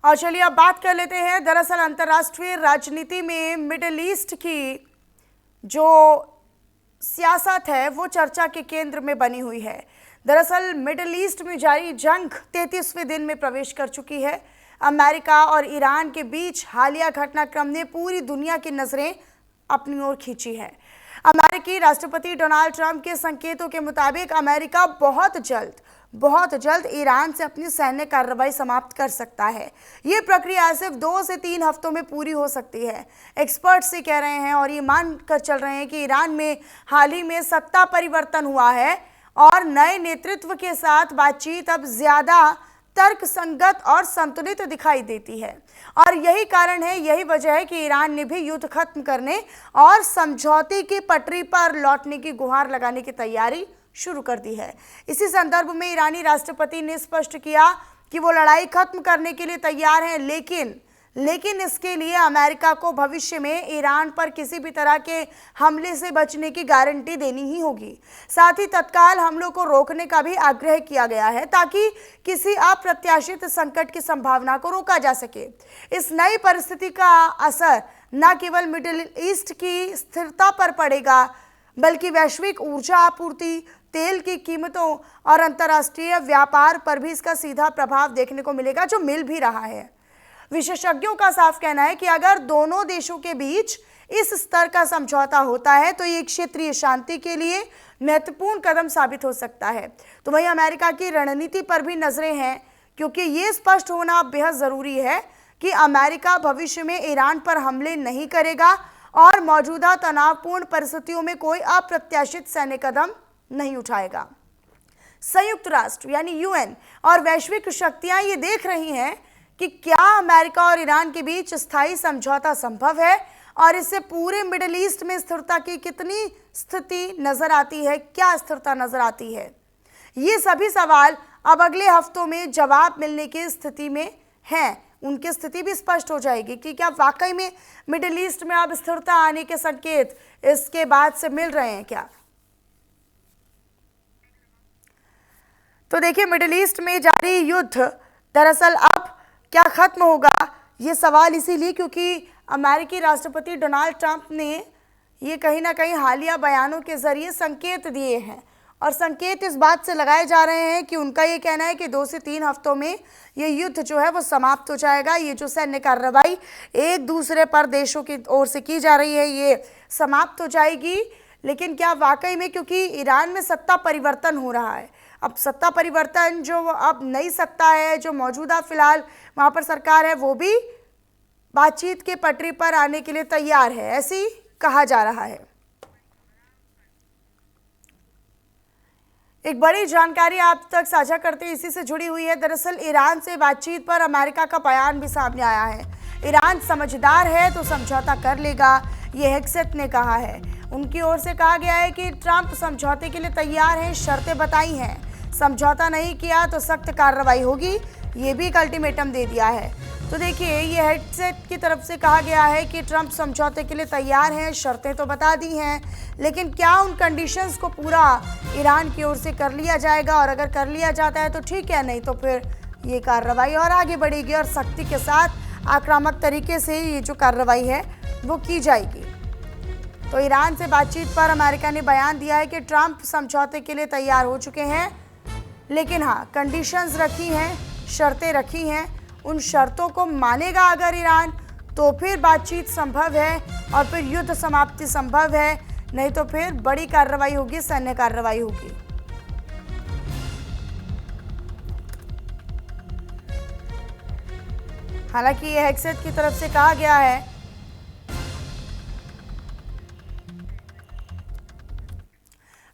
और चलिए अब बात कर लेते हैं। दरअसल अंतर्राष्ट्रीय राजनीति में मिडिल ईस्ट की जो सियासत है वो चर्चा के केंद्र में बनी हुई है। दरअसल मिडिल ईस्ट में जारी जंग 33वें दिन में प्रवेश कर चुकी है। अमेरिका और ईरान के बीच हालिया घटनाक्रम ने पूरी दुनिया की नजरें अपनी ओर खींची है। अमेरिकी राष्ट्रपति डोनाल्ड ट्रंप के संकेतों के मुताबिक अमेरिका बहुत जल्द ईरान से अपनी सैन्य कार्रवाई समाप्त कर सकता है। ये प्रक्रिया सिर्फ 2 से 3 हफ्तों में पूरी हो सकती है, एक्सपर्ट्स ये कह रहे हैं और ये मान कर चल रहे हैं कि ईरान में हाल ही में सत्ता परिवर्तन हुआ है और नए नेतृत्व के साथ बातचीत अब ज्यादा तर्कसंगत और संतुलित दिखाई देती है। और यही कारण है, यही वजह है कि ईरान ने भी युद्ध खत्म करने और समझौते की पटरी पर लौटने की गुहार लगाने की तैयारी शुरू कर दी है। इसी संदर्भ में ईरानी राष्ट्रपति ने स्पष्ट किया कि वो लड़ाई खत्म करने के लिए तैयार हैं, लेकिन इसके लिए अमेरिका को भविष्य में ईरान पर किसी भी तरह के हमले से बचने की गारंटी देनी ही होगी। साथ ही तत्काल हमलों को रोकने का भी आग्रह किया गया है ताकि किसी अप्रत्याशित संकट की संभावना को रोका जा सके। इस नई परिस्थिति का असर न केवल मिडिल ईस्ट की स्थिरता पर पड़ेगा बल्कि वैश्विक ऊर्जा आपूर्ति, तेल की कीमतों और अंतर्राष्ट्रीय व्यापार पर भी इसका सीधा प्रभाव देखने को मिलेगा, जो मिल भी रहा है। विशेषज्ञों का साफ कहना है कि अगर दोनों देशों के बीच इस स्तर का समझौता होता है तो ये क्षेत्रीय शांति के लिए महत्वपूर्ण कदम साबित हो सकता है। तो वहीं अमेरिका की रणनीति पर भी नजरें हैं, क्योंकि ये स्पष्ट होना बेहद जरूरी है कि अमेरिका भविष्य में ईरान पर हमले नहीं करेगा और मौजूदा तनावपूर्ण परिस्थितियों में कोई अप्रत्याशित सैन्य कदम नहीं उठाएगा। संयुक्त राष्ट्र यानी यूएन और वैश्विक शक्तियां ये देख रही हैं कि क्या अमेरिका और ईरान के बीच स्थायी समझौता संभव है और इससे पूरे मिडिल ईस्ट में स्थिरता की कितनी स्थिति नजर आती है, क्या स्थिरता नजर आती है। ये सभी सवाल अब अगले हफ्तों में जवाब मिलने की स्थिति में हैं। उनकी स्थिति भी स्पष्ट हो जाएगी कि क्या वाकई में मिडिल ईस्ट में अब स्थिरता आने के संकेत इसके बाद से मिल रहे हैं क्या। तो देखिए, मिडिल ईस्ट में जारी युद्ध दरअसल अब क्या खत्म होगा, ये सवाल इसीलिए क्योंकि अमेरिकी राष्ट्रपति डोनाल्ड ट्रंप ने ये कहीं ना कहीं हालिया बयानों के जरिए संकेत दिए हैं और संकेत इस बात से लगाए जा रहे हैं कि उनका ये कहना है कि 2 से 3 हफ्तों में ये युद्ध जो है वो समाप्त हो जाएगा। ये जो सैन्य कार्रवाई एक दूसरे पर देशों की ओर से की जा रही है ये समाप्त हो जाएगी। लेकिन क्या वाकई में, क्योंकि ईरान में सत्ता परिवर्तन हो रहा है, अब सत्ता परिवर्तन जो अब नई सत्ता है, जो मौजूदा फिलहाल वहाँ पर सरकार है, वो भी बातचीत के पटरी पर आने के लिए तैयार है, ऐसे ही कहा जा रहा है। एक बड़ी जानकारी आप तक साझा करते हैं, इसी से जुड़ी हुई है। दरअसल ईरान से बातचीत पर अमेरिका का बयान भी सामने आया है। ईरान समझदार है तो समझौता कर लेगा, ये हेक्सेट ने कहा है। उनकी ओर से कहा गया है कि ट्रंप समझौते के लिए तैयार हैं, शर्तें बताई हैं, समझौता नहीं किया तो सख्त कार्रवाई होगी, ये भी एक अल्टीमेटम दे दिया है। तो देखिए, ये हेडसेट की तरफ से कहा गया है कि ट्रंप समझौते के लिए तैयार हैं, शर्तें तो बता दी हैं, लेकिन क्या उन कंडीशंस को पूरा ईरान की ओर से कर लिया जाएगा, और अगर कर लिया जाता है तो ठीक है, नहीं तो फिर ये कार्रवाई और आगे बढ़ेगी और सख्ती के साथ आक्रामक तरीके से ये जो कार्रवाई है वो की जाएगी। तो ईरान से बातचीत पर अमेरिका ने बयान दिया है कि ट्रंप समझौते के लिए तैयार हो चुके हैं, लेकिन हाँ, कंडीशंस रखी हैं, शर्तें रखी हैं। उन शर्तों को मानेगा अगर ईरान तो फिर बातचीत संभव है और फिर युद्ध समाप्ति संभव है, नहीं तो फिर बड़ी कार्रवाई होगी, सैन्य कार्रवाई होगी। हालांकि यह हेक्सेट की तरफ से कहा गया है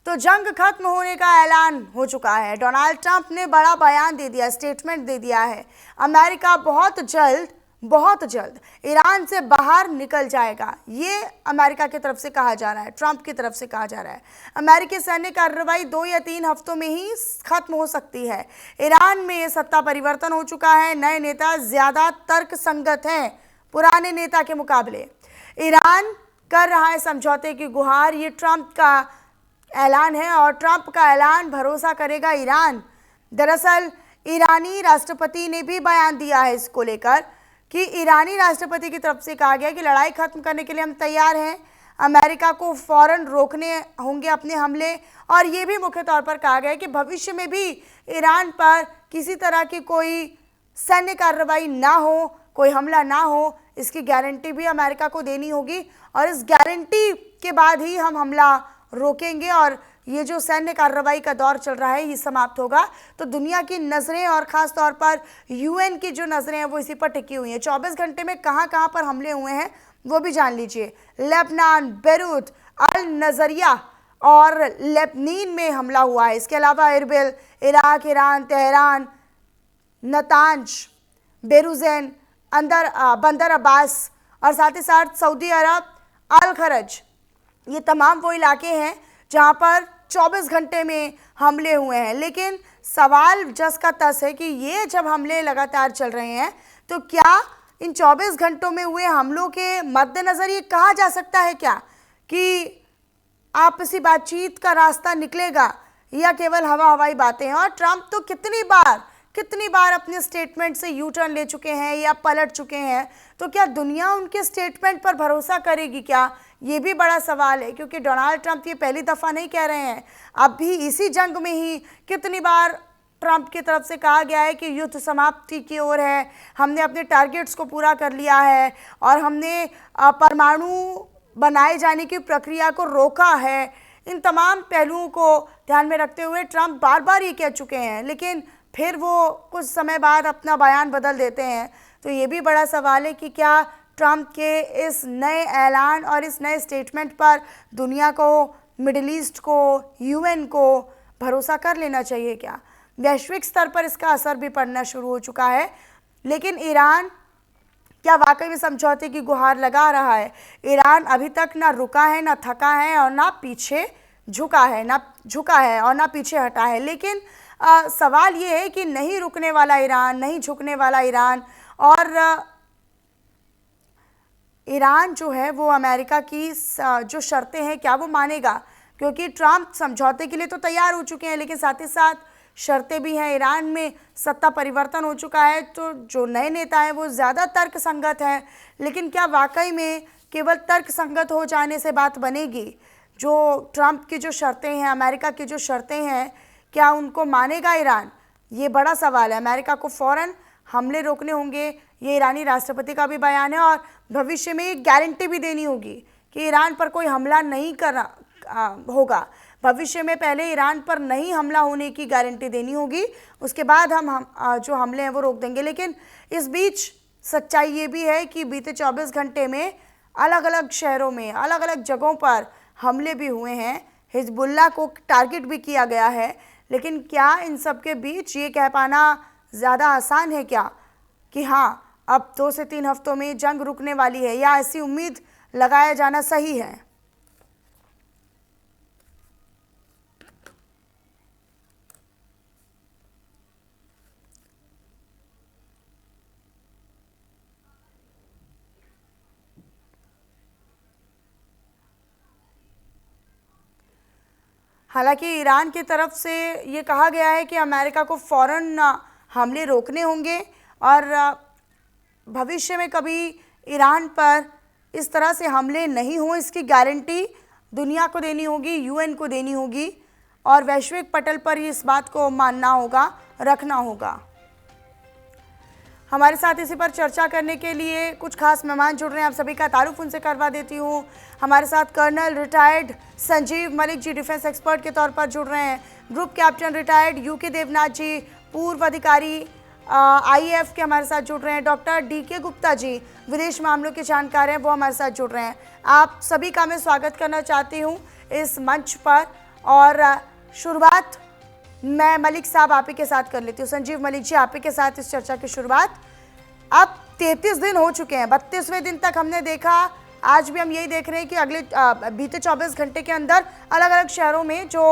तो जंग खत्म होने का ऐलान हो चुका है। डोनाल्ड ट्रंप ने बड़ा बयान दे दिया, स्टेटमेंट दे दिया है। अमेरिका बहुत जल्द ईरान से बाहर निकल जाएगा, ये अमेरिका की तरफ से कहा जा रहा है, ट्रंप की तरफ से कहा जा रहा है। अमेरिकी सैन्य कार्रवाई 2 या 3 हफ्तों में ही खत्म हो सकती है। ईरान में सत्ता परिवर्तन हो चुका है, नए नेता ज्यादा तर्कसंगत हैं पुराने नेता के मुकाबले। ईरान कर रहा है समझौते की गुहार, ये ट्रंप का ऐलान है और ट्रंप का ऐलान भरोसा करेगा ईरान। दरअसल ईरानी राष्ट्रपति ने भी बयान दिया है इसको लेकर कि ईरानी राष्ट्रपति की तरफ से कहा गया कि लड़ाई खत्म करने के लिए हम तैयार हैं, अमेरिका को फौरन रोकने होंगे अपने हमले, और ये भी मुख्य तौर पर कहा गया है कि भविष्य में भी ईरान पर किसी तरह की कोई सैन्य कार्रवाई ना हो, कोई हमला ना हो, इसकी गारंटी भी अमेरिका को देनी होगी और इस गारंटी के बाद ही हम हमला रोकेंगे और ये जो सैन्य कार्रवाई का दौर चल रहा है ये समाप्त होगा। तो दुनिया की नज़रें और ख़ास तौर पर यूएन की जो नज़रें हैं वो इसी पर टिकी हुई हैं। 24 घंटे में कहाँ कहाँ पर हमले हुए हैं वो भी जान लीजिए। लेबनान, बेरूत, अल नज़रिया और लेबनीन में हमला हुआ है। इसके अलावा Erbil, Iraq, Iran, Tehran, Natanz, Borujen, Bandar Abbas और साथ ही साथ सऊदी अरब, अल खरज, ये तमाम वो इलाके हैं जहां पर 24 घंटे में हमले हुए हैं। लेकिन सवाल जस का तस है कि ये जब हमले लगातार चल रहे हैं तो क्या इन 24 घंटों में हुए हमलों के मद्देनज़र ये कहा जा सकता है क्या कि आपसी बातचीत का रास्ता निकलेगा, या केवल हवाई बातें हैं? और ट्रंप तो कितनी बार अपने स्टेटमेंट से यू टर्न ले चुके हैं या पलट चुके हैं, तो क्या दुनिया उनके स्टेटमेंट पर भरोसा करेगी क्या? ये भी बड़ा सवाल है, क्योंकि डोनाल्ड ट्रंप ये पहली दफ़ा नहीं कह रहे हैं। अब भी इसी जंग में ही कितनी बार ट्रंप की तरफ से कहा गया है कि युद्ध समाप्ति की ओर है, हमने अपने टारगेट्स को पूरा कर लिया है और हमने परमाणु बनाए जाने की प्रक्रिया को रोका है। इन तमाम पहलुओं को ध्यान में रखते हुए ट्रंप बार बार ये कह चुके हैं, लेकिन फिर वो कुछ समय बाद अपना बयान बदल देते हैं। तो ये भी बड़ा सवाल है कि क्या ट्रंप के इस नए ऐलान और इस नए स्टेटमेंट पर दुनिया को, मिडिल ईस्ट को, यूएन को भरोसा कर लेना चाहिए क्या? वैश्विक स्तर पर इसका असर भी पड़ना शुरू हो चुका है। लेकिन ईरान क्या वाकई में समझौते की गुहार लगा रहा है? ईरान अभी तक ना रुका है, ना थका है और ना पीछे झुका है और ना पीछे हटा है। लेकिन सवाल ये है कि नहीं रुकने वाला ईरान, नहीं झुकने वाला ईरान, और ईरान जो है वो अमेरिका की जो शर्तें हैं क्या वो मानेगा? क्योंकि ट्रंप समझौते के लिए तो तैयार हो चुके हैं, लेकिन साथ ही साथ शर्तें भी हैं। ईरान में सत्ता परिवर्तन हो चुका है, तो जो नए नेता हैं वो ज़्यादा तर्कसंगत हैं। लेकिन क्या वाकई में केवल तर्कसंगत हो जाने से बात बनेगी? जो ट्रंप की जो शर्तें हैं, अमेरिका की जो शर्तें हैं, क्या उनको मानेगा ईरान? ये बड़ा सवाल है। अमेरिका को फ़ौरन हमले रोकने होंगे, ये ईरानी राष्ट्रपति का भी बयान है, और भविष्य में एक गारंटी भी देनी होगी कि ईरान पर कोई हमला नहीं होगा। भविष्य में पहले ईरान पर नहीं हमला होने की गारंटी देनी होगी, उसके बाद हम जो हमले हैं वो रोक देंगे। लेकिन इस बीच सच्चाई ये भी है कि बीते 24 घंटे में अलग अलग शहरों में, अलग अलग जगहों पर हमले भी हुए हैं, हिजबुल्लाह को टारगेट भी किया गया है। लेकिन क्या इन सब के बीच ये कह पाना ज़्यादा आसान है क्या कि हाँ अब 2 से 3 हफ्तों में जंग रुकने वाली है, या ऐसी उम्मीद लगाया जाना सही है? हालांकि ईरान की तरफ से ये कहा गया है कि अमेरिका को फ़ौरन हमले रोकने होंगे और भविष्य में कभी ईरान पर इस तरह से हमले नहीं हों, इसकी गारंटी दुनिया को देनी होगी, यूएन को देनी होगी, और वैश्विक पटल पर इस बात को मानना होगा, रखना होगा। हमारे साथ इसी पर चर्चा करने के लिए कुछ खास मेहमान जुड़ रहे हैं, आप सभी का तारुफ उनसे करवा देती हूँ। हमारे साथ colonel retired Sanjeev Malik ji defence expert के तौर पर जुड़ रहे हैं। Group captain retired UK Devnath ji, पूर्व अधिकारी आईएएफ के हमारे साथ जुड़ रहे हैं। डॉक्टर डीके गुप्ता जी, विदेश मामलों के जानकार हैं, वो हमारे साथ जुड़ रहे हैं। आप सभी का मैं स्वागत करना चाहती हूँ इस मंच पर, और शुरुआत मैं मलिक साहब आप ही के साथ कर लेती हूँ। संजीव मलिक जी, आप ही के साथ इस चर्चा की शुरुआत। अब 33 दिन हो चुके हैं, 32वें दिन तक हमने देखा, आज भी हम यही देख रहे हैं कि अगले बीते 24 घंटे के अंदर अलग अलग शहरों में जो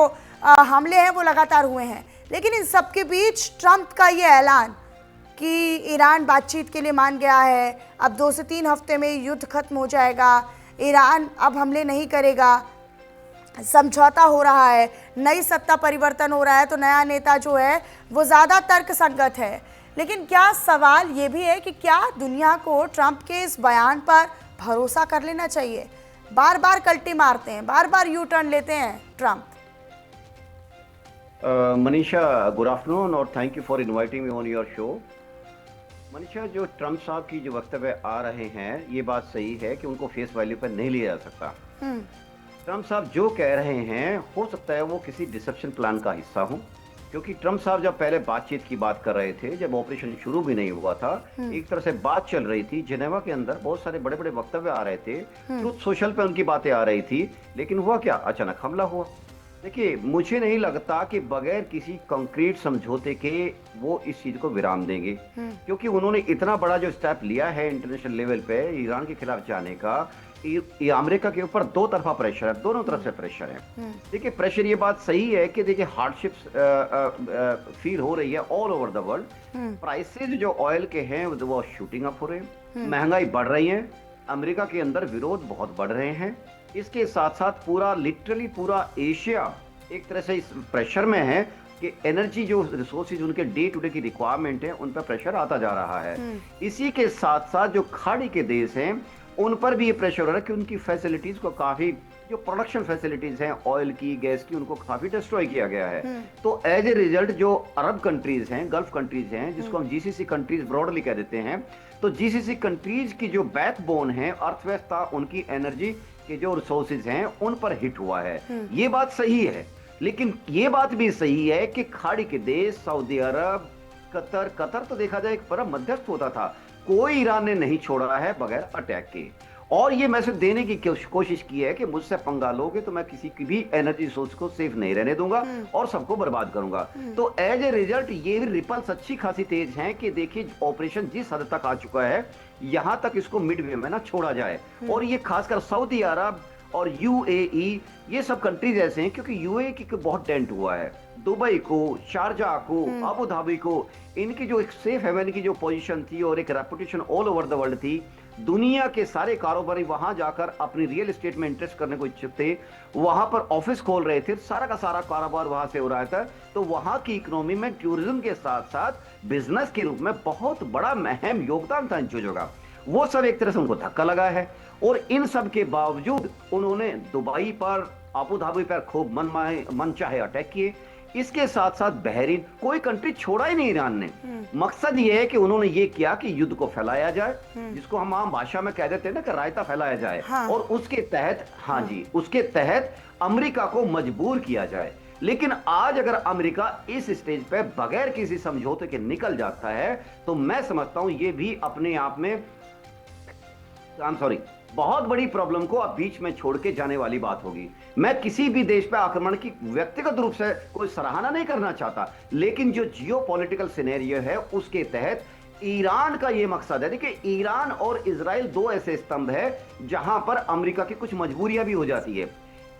हमले हैं वो लगातार हुए हैं। लेकिन इन सब के बीच ट्रंप का ये ऐलान कि ईरान बातचीत के लिए मान गया है, अब 2 से 3 हफ्ते में युद्ध खत्म हो जाएगा, ईरान अब हमले नहीं करेगा, समझौता हो रहा है, नई सत्ता परिवर्तन हो रहा है, तो नया नेता जो है वो ज़्यादा तर्कसंगत है। लेकिन क्या सवाल ये भी है कि क्या दुनिया को ट्रंप के इस बयान पर भरोसा कर लेना चाहिए? बार बार कल्टी मारते हैं, बार बार यू टर्न लेते हैं ट्रंप। मनीषा, गुड आफ्टरनून और thank you for inviting me on your show. Manisha, जो ट्रंप साहब की जो वक्तव्य आ रहे हैं, ये बात सही है कि उनको फेस वैल्यू पर नहीं लिया जा सकता। ट्रंप साहब जो कह रहे हैं, हो सकता है वो किसी डिसेप्शन प्लान का हिस्सा हो, क्योंकि ट्रंप साहब जब पहले बातचीत की बात कर रहे थे, जब ऑपरेशन शुरू भी नहीं हुआ था, एक तरह से बात चल रही थी जिनेवा के अंदर, बहुत सारे बड़े बड़े वक्तव्य आ रहे थे, ट्रुथ सोशल पे उनकी बातें आ रही थी, लेकिन हुआ क्या? अचानक हमला हुआ। देखिए, मुझे नहीं लगता कि बगैर किसी कंक्रीट समझौते के वो इस चीज को विराम देंगे, क्योंकि उन्होंने इतना बड़ा जो स्टेप लिया है इंटरनेशनल लेवल पे ईरान के खिलाफ जाने का, ये अमेरिका के ऊपर दो तरफा प्रेशर है, दोनों तरफ से प्रेशर है। देखिए, प्रेशर, ये बात सही है कि देखिए हार्डशिप्स फील हो रही है all over the world. Prices जो ऑयल के हैं वो शूटिंग अप हो रहे हैं, महंगाई बढ़ रही है, अमेरिका के अंदर विरोध बहुत बढ़ रहे हैं। इसके साथ साथ पूरा लिटरली पूरा एशिया एक तरह से इस प्रेशर में है कि एनर्जी जो रिसोर्सेज उनके डे टू डे की रिक्वायरमेंट है, उन पर प्रेशर आता जा रहा है। इसी के साथ साथ जो खाड़ी के देश हैं, उन पर भी ये प्रेशर हो रहा है कि उनकी फैसिलिटीज को काफी, जो प्रोडक्शन फैसिलिटीज हैं ऑयल की, गैस की, उनको काफी डिस्ट्रॉय किया गया है। तो एज ए रिजल्ट जो अरब कंट्रीज हैं, गल्फ कंट्रीज हैं, जिसको हम जीसीसी कंट्रीज ब्रॉडली कह देते हैं, तो जीसीसी कंट्रीज की जो बैकबोन है, अर्थव्यवस्था, उनकी एनर्जी के जो रिसोर्सेज हैं, उन पर हिट हुआ है। ये बात सही है, लेकिन ये बात भी सही है कि खाड़ी के देश सऊदी अरब, कतर तो देखा जाए एक बड़ा मध्यस्थ होता था, कोई ईरान ने नहीं छोड़ा है बगैर अटैक के, और ये मैसेज देने की कोशिश की है कि मुझसे पंगा लोगे तो मैं किसी की भी एनर्जी सोर्स को सेफ नहीं रहने दूंगा और सबको बर्बाद करूंगा। तो एज ए रिजल्ट ये रिपल्स अच्छी खासी तेज हैं कि देखिए ऑपरेशन जिस हद तक आ चुका है, यहां तक इसको मिड वे में ना छोड़ा जाए। और ये खासकर सऊदी अरब और यूएई, ये सब कंट्रीज ऐसे हैं, क्योंकि यूएई की बहुत डेंट हुआ है, दुबई को, शारजा को, अबू धाबी को, इनकी जो एक सेफ हेवन की जो पोजीशन थी और एक reputation all over the world थी, दुनिया के सारे कारोबारी वहां जाकर अपनी रियल एस्टेट में इंटरेस्ट करने को इच्छुक थे, वहां पर ऑफिस खोल रहे थे, सारा का सारा कारोबार वहां से हो रहा था। तो वहां की इकोनॉमी में टूरिज्म के साथ साथ बिजनेस के रूप में बहुत बड़ा अहम योगदान था इन चीजों का। वो सब एक तरह से उनको धक्का लगा है, और इन सब के बावजूद उन्होंने दुबई पर, अबू धाबी पर खूब मन चाहे अटैक किए। इसके साथ साथ बहरीन, कोई कंट्री छोड़ा ही नहीं ईरान ने। मकसद ये है कि उन्होंने ये किया कि युद्ध को फैलाया जाए, जिसको हम आम भाषा में कह देते हैं ना कि रायता फैलाया जाए। और उसके तहत, हाँ जी, उसके तहत अमेरिका को मजबूर किया जाए। लेकिन आज अगर अमेरिका इस स्टेज पे बगैर किसी समझौते के निकल जाता है, तो मैं समझता हूं ये भी अपने आप में बहुत बड़ी प्रॉब्लम को अब बीच में छोड़ के जाने वाली बात होगी। मैं किसी भी देश पे आक्रमण की व्यक्तिगत रूप से कोई सराहना नहीं करना चाहता, लेकिन जो जियोपॉलिटिकल सिनेरियो है उसके तहत ईरान का ये मकसद है। देखिए, ईरान और इजराइल दो ऐसे स्तंभ है जहां पर अमेरिका की कुछ मजबूरियां भी हो जाती है।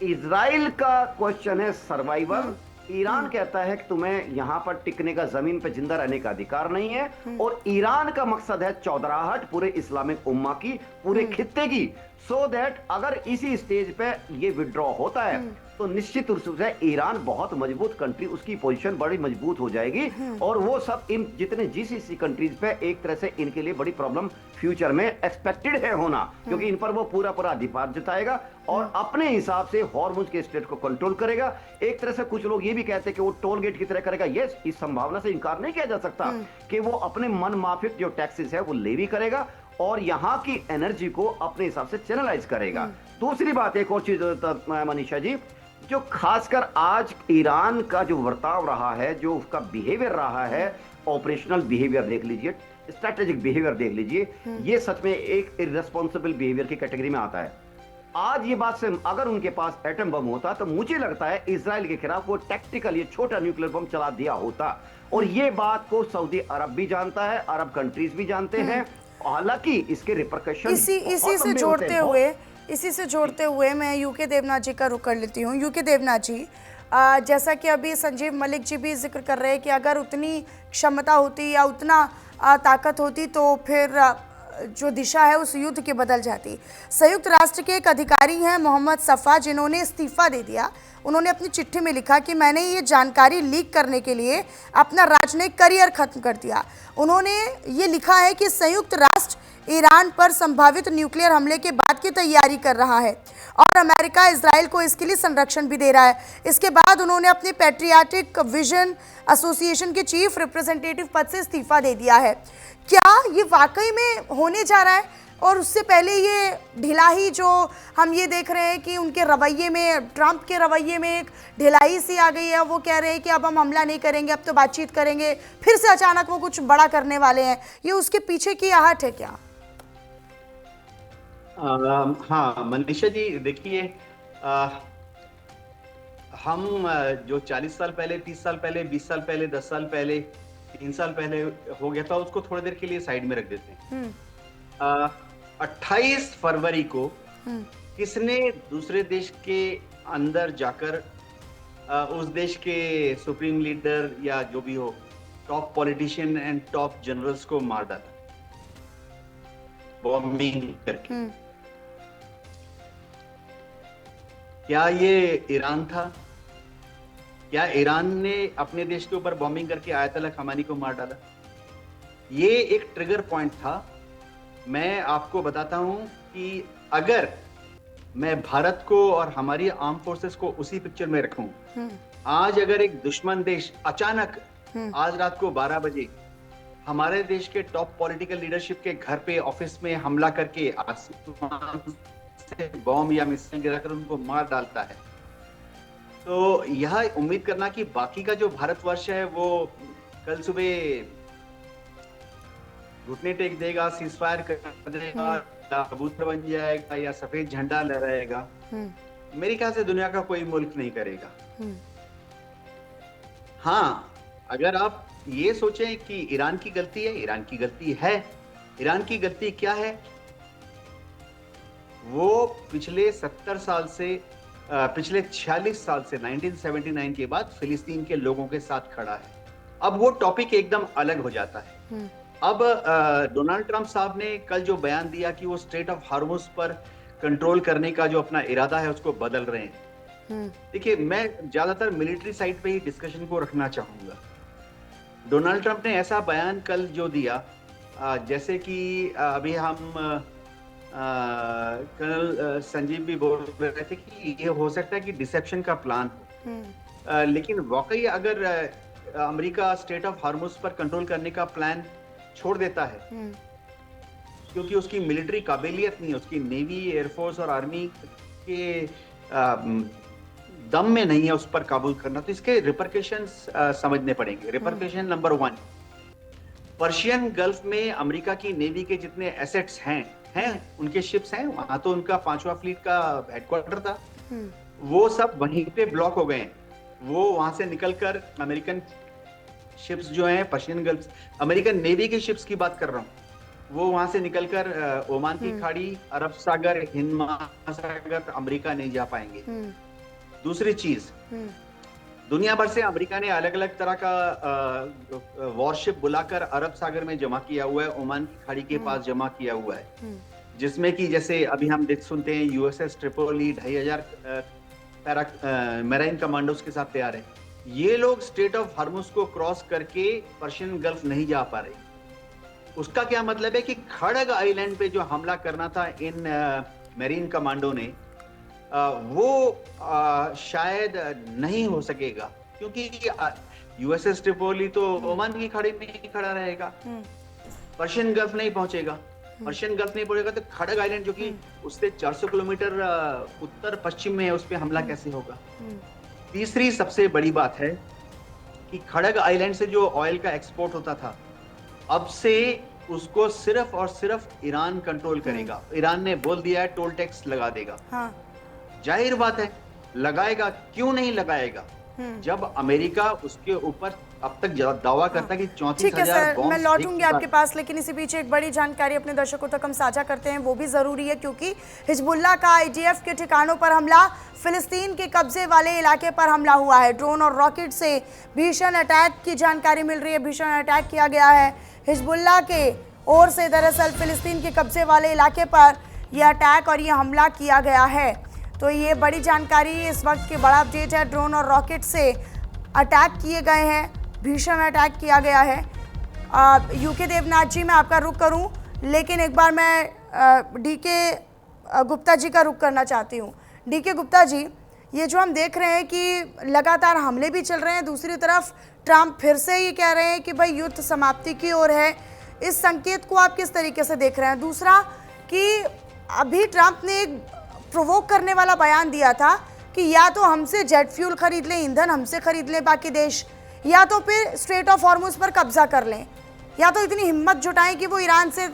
इजराइल का क्वेश्चन है सर्वाइवल, ईरान कहता है कि तुम्हें यहां पर टिकने का, जमीन पर जिंदा रहने का अधिकार नहीं है, और ईरान का मकसद है चौधराहट पूरे इस्लामिक उम्मा की, पूरे खित्ते की, सो दैट अगर इसी स्टेज पे ये विड्रॉ होता है तो निश्चित रूप से ईरान बहुत मजबूत कंट्री, उसकी पोजीशन बड़ी मजबूत हो जाएगी, और वो सब इन जितने जीसीसी कंट्रीज पे एक तरह से इनके लिए बड़ी प्रॉब्लम फ्यूचर में एक्सपेक्टेड है होना, क्योंकि इन पर वो पूरा पूरा अधिकार जताएगा और अपने हिसाब से हॉर्मुज के स्टेट को कंट्रोल करेगा। एक तरह से कुछ लोग ये भी कहते हैं कि वो टोल गेट की तरह करेगा। यस, इस संभावना से इनकार नहीं किया जा सकता कि वो अपने मन माफिक जो टैक्सेस है वो लेवी करेगा और यहाँ की एनर्जी को अपने हिसाब से चैनलाइज करेगा। दूसरी बात, एक और चीज मनीषा जी, जो खासकर आज ईरान का जो बर्ताव रहा है, जो उसका बिहेवियर रहा है, ऑपरेशनल बिहेवियर देख लीजिए, स्ट्रेटेजिक बिहेवियर देख लीजिए, ये सच में एक इररेस्पॉन्सिबल बिहेवियर की कैटेगरी में आता है। आज ये बात से अगर उनके पास एटम बम होता तो मुझे लगता है इजराइल के खिलाफ वो टैक्टिकल ये छोटा न्यूक्लियर बम चला दिया होता, और ये बात को सऊदी अरब भी जानता है, अरब कंट्रीज भी जानते हैं। हालांकि इसके रिपरकशन इसी से जोड़ते हुए मैं यूके देवनाथ जी का रुख कर लेती हूँ। यूके देवनाथ जी, जैसा कि अभी संजीव मलिक जी भी जिक्र कर रहे हैं कि अगर उतनी क्षमता होती या उतना ताकत होती तो फिर जो दिशा है उस युद्ध की बदल जाती। संयुक्त राष्ट्र के एक अधिकारी हैं मोहम्मद सफ़ा, जिन्होंने इस्तीफा दे दिया। उन्होंने अपनी चिट्ठी में लिखा कि मैंने ये जानकारी लीक करने के लिए अपना राजनयिक करियर खत्म कर दिया। उन्होंने ये लिखा है कि संयुक्त राष्ट्र ईरान पर संभावित न्यूक्लियर हमले के बाद की तैयारी कर रहा है और अमेरिका इजराइल को इसके लिए संरक्षण भी दे रहा है। इसके बाद उन्होंने अपने पैट्रियाटिक विजन एसोसिएशन के चीफ रिप्रेजेंटेटिव पद से इस्तीफा दे दिया है। क्या ये वाकई में होने जा रहा है? और उससे पहले ये ढिलाई जो हम ये देख रहे हैं कि उनके रवैये में, ट्रंप के रवैये में एक ढिलाई सी आ गई है। वो कह रहे हैं कि अब हम हमला नहीं करेंगे, अब तो बातचीत करेंगे, फिर से अचानक वो कुछ बड़ा करने वाले हैं। ये उसके पीछे की आहट है क्या? हाँ मनीषा जी, देखिए, हम जो 40 साल पहले, 30 साल पहले, 20 साल पहले, 10 साल पहले, 3 साल पहले हो गया था, उसको थोड़ी देर के लिए साइड में रख देते हैं। 28 फरवरी को किसने दूसरे देश के अंदर जाकर उस देश के सुप्रीम लीडर या जो भी हो, top politician and top generals को मार डाला बॉम्बिंग करके? क्या ये ईरान था? क्या ईरान ने अपने देश के ऊपर बॉम्बिंग करके आयतुल्लाह खमेनी को मार डाला? ये एक ट्रिगर पॉइंट था। मैं आपको बताता हूं कि अगर मैं भारत को और हमारी आर्म फोर्सेस को उसी पिक्चर में रखूं, आज अगर एक दुश्मन देश अचानक आज रात को 12 बजे हमारे देश के टॉप पॉलिटिकल लीडरशिप के घर पे, ऑफिस में हमला करके आसमान से बॉम्ब या मिसाइल गिराकर उनको मार डालता है, तो यह उम्मीद करना कि बाकी का जो भारतवर्ष है वो कल सुबह घुटने टेक देगा, सीजफायर कर देगा, कबूतर बन जाएगा या सफेद झंडा लहराएगा, मेरे ख्याल से दुनिया का कोई मुल्क नहीं करेगा। हाँ, अगर आप ये सोचें कि ईरान की गलती है, ईरान की गलती है। ईरान की गलती क्या है? वो पिछले 70 साल से, पिछले 46 साल से 1979 के बाद फिलिस्तीन के लोगों के साथ खड़ा है। अब वो टॉपिक एकदम अलग हो जाता है। अब डोनाल्ड ट्रंप साहब ने कल जो बयान दिया कि वो स्ट्रेट ऑफ हार्मुज पर कंट्रोल करने का जो अपना इरादा है उसको बदल रहे हैं। देखिए, मैं ज्यादातर मिलिट्री साइड पे ही डिस्कशन को रखना चाहूंगा। डोनाल्ड ट्रंप ने ऐसा बयान कल जो दिया, जैसे कि अभी हम कर्नल संजीव भी बोल रहे थे कि ये हो सकता है कि डिसेप्शन का प्लान हो, लेकिन वाकई अगर अमेरिका स्ट्रेट ऑफ हार्मुज पर कंट्रोल करने का प्लान छोड़ देता है, क्योंकि उसकी मिलिट्री काबिलियत नहीं है, उसकी नेवी, एयरफोर्स और आर्मी के दम में नहीं है उस पर काबू करना, तो इसके रिपरकशंस समझने पड़ेंगे। रिपरकशन नंबर 1, पर्शियन गल्फ में अमेरिका की नेवी के जितने एसेट्स हैं उनके शिप्स हैं, वहां तो उनका 5वां फ्लीट का हेडक्वार्टर था, वो सब वहीं पे ब्लॉक हो गए हैं। वो वहां से निकलकर अमेरिकन शिप्स जो हैं पर्शियन गल्फ, अमेरिकन नेवी के शिप्स की बात कर रहा हूँ, वो वहां से निकलकर ओमान की खाड़ी, अरब सागर, हिंद महासागर, अमेरिका नहीं जा पाएंगे। दूसरी चीज, दुनिया भर से अमेरिका ने अलग अलग तरह का वॉरशिप बुलाकर अरब सागर में जमा किया हुआ है, ओमान की खाड़ी के पास जमा किया हुआ है, जिसमें कि जैसे अभी हम देख सुनते हैं यूएसएस ट्रिपोली 2500 मैराइन कमांडोज के साथ तैयार है। ये लोग स्ट्रेट ऑफ हार्मुज को क्रॉस करके पर्शियन गल्फ नहीं जा पा रहे। उसका क्या मतलब है कि खड़ग आइलैंड पे जो हमला करना था इन मैरीन कमांडो ने, वो शायद नहीं हो सकेगा, क्योंकि यूएसएस ट्रिपोली तो ओमान की खाड़ी में ही खड़ा रहेगा, पर्शियन गल्फ नहीं पहुंचेगा। पर्शियन गल्फ नहीं पहुंचेगा तो खड़ग आइलैंड जो कि उससे 400 किलोमीटर उत्तर पश्चिम में है, उस पर हमला कैसे होगा? तीसरी सबसे बड़ी बात है कि खड़ग आइलैंड से जो ऑयल का एक्सपोर्ट होता था, अब से उसको सिर्फ और सिर्फ ईरान कंट्रोल करेगा। ईरान ने बोल दिया है टोल टैक्स लगा देगा। हाँ। जाहिर बात है लगाएगा, क्यों नहीं लगाएगा जब अमेरिका उसके ऊपर अब तक दावा करता है कि 34,000 बॉम्ब। मैं लौटूंगी आपके पास, लेकिन इसी बीच एक बड़ी जानकारी अपने दर्शकों तक हम साझा करते हैं, वो भी जरूरी है, क्योंकि हिजबुल्लाह का आईडीएफ के ठिकानों पर हमला, फिलिस्तीन के कब्जे वाले इलाके पर हमला हुआ है। ड्रोन और रॉकेट से भीषण अटैक की जानकारी मिल रही है, भीषण अटैक किया गया है। हिजबुल्लाह के ओर से दरअसल फिलिस्तीन के कब्जे वाले इलाके पर यह अटैक और यह हमला किया गया है। तो ये बड़ी जानकारी, इस वक्त की बड़ा अपडेट है। ड्रोन और रॉकेट से अटैक किए गए हैं, भीषण अटैक किया गया है। यूके देवनाथ जी, मैं आपका रुख करूं, लेकिन एक बार मैं डीके गुप्ता जी का रुख करना चाहती हूं। डीके गुप्ता जी, ये जो हम देख रहे हैं कि लगातार हमले भी चल रहे हैं, दूसरी तरफ ट्रंप फिर से ये कह रहे हैं कि भाई युद्ध समाप्ति की ओर है, इस संकेत को आप किस तरीके से देख रहे हैं? दूसरा कि अभी ट्रंप ने एक प्रोवोक करने वाला बयान दिया था कि या तो हमसे जेट फ्यूल खरीद लें, ईंधन हमसे खरीद लें बाकी देश, या तो फिर स्ट्रेट ऑफ हॉर्मुज पर कब्जा कर लें, या तो इतनी हिम्मत जुटाएं कि वो ईरान से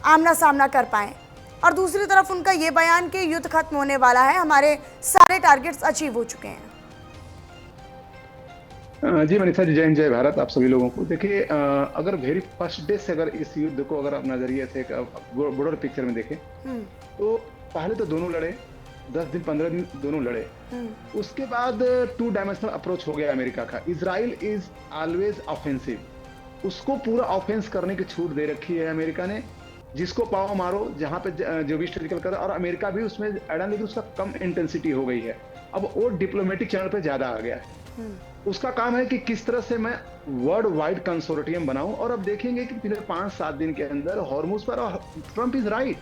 आमना सामना कर पाएं। और दूसरी तरफ उनका ये बयान कि युद्ध खत्म होने वाला है, हमारे सारे टारगेट्स अचीव हो चुके हैं। जी मनीषा जी, जय हिंद, जय भारत आप सभी लोगों को। देखिए, अगर वेरी फर्स्ट डे से अगर इस युद्ध को अगर आप नजरिए से बॉर्डर पिक्चर में देखें तो पहले तो दोनों लड़े, 10 दिन 15 दिन दोनों लड़े। उसके बाद 2 डायमेंशनल अप्रोच हो गया अमेरिका का। इजराइल इज ऑलवेज ऑफेंसिव, उसको पूरा ऑफेंस करने की छूट दे रखी है अमेरिका ने। जिसको पाओ मारो, जहां पे जो भी स्ट्रेटेजिकल कर, और अमेरिका भी उसमें एडा, लेकिन उसका कम इंटेंसिटी हो गई है। अब वो डिप्लोमेटिक चैनल पे ज्यादा आ गया है। उसका काम है कि किस तरह से मैं वर्ल्ड वाइड कंसोर्टियम बनाऊं। और अब देखेंगे कि पिछले 5-7 दिन के अंदर हॉर्मुज पर, और ट्रंप इज राइट,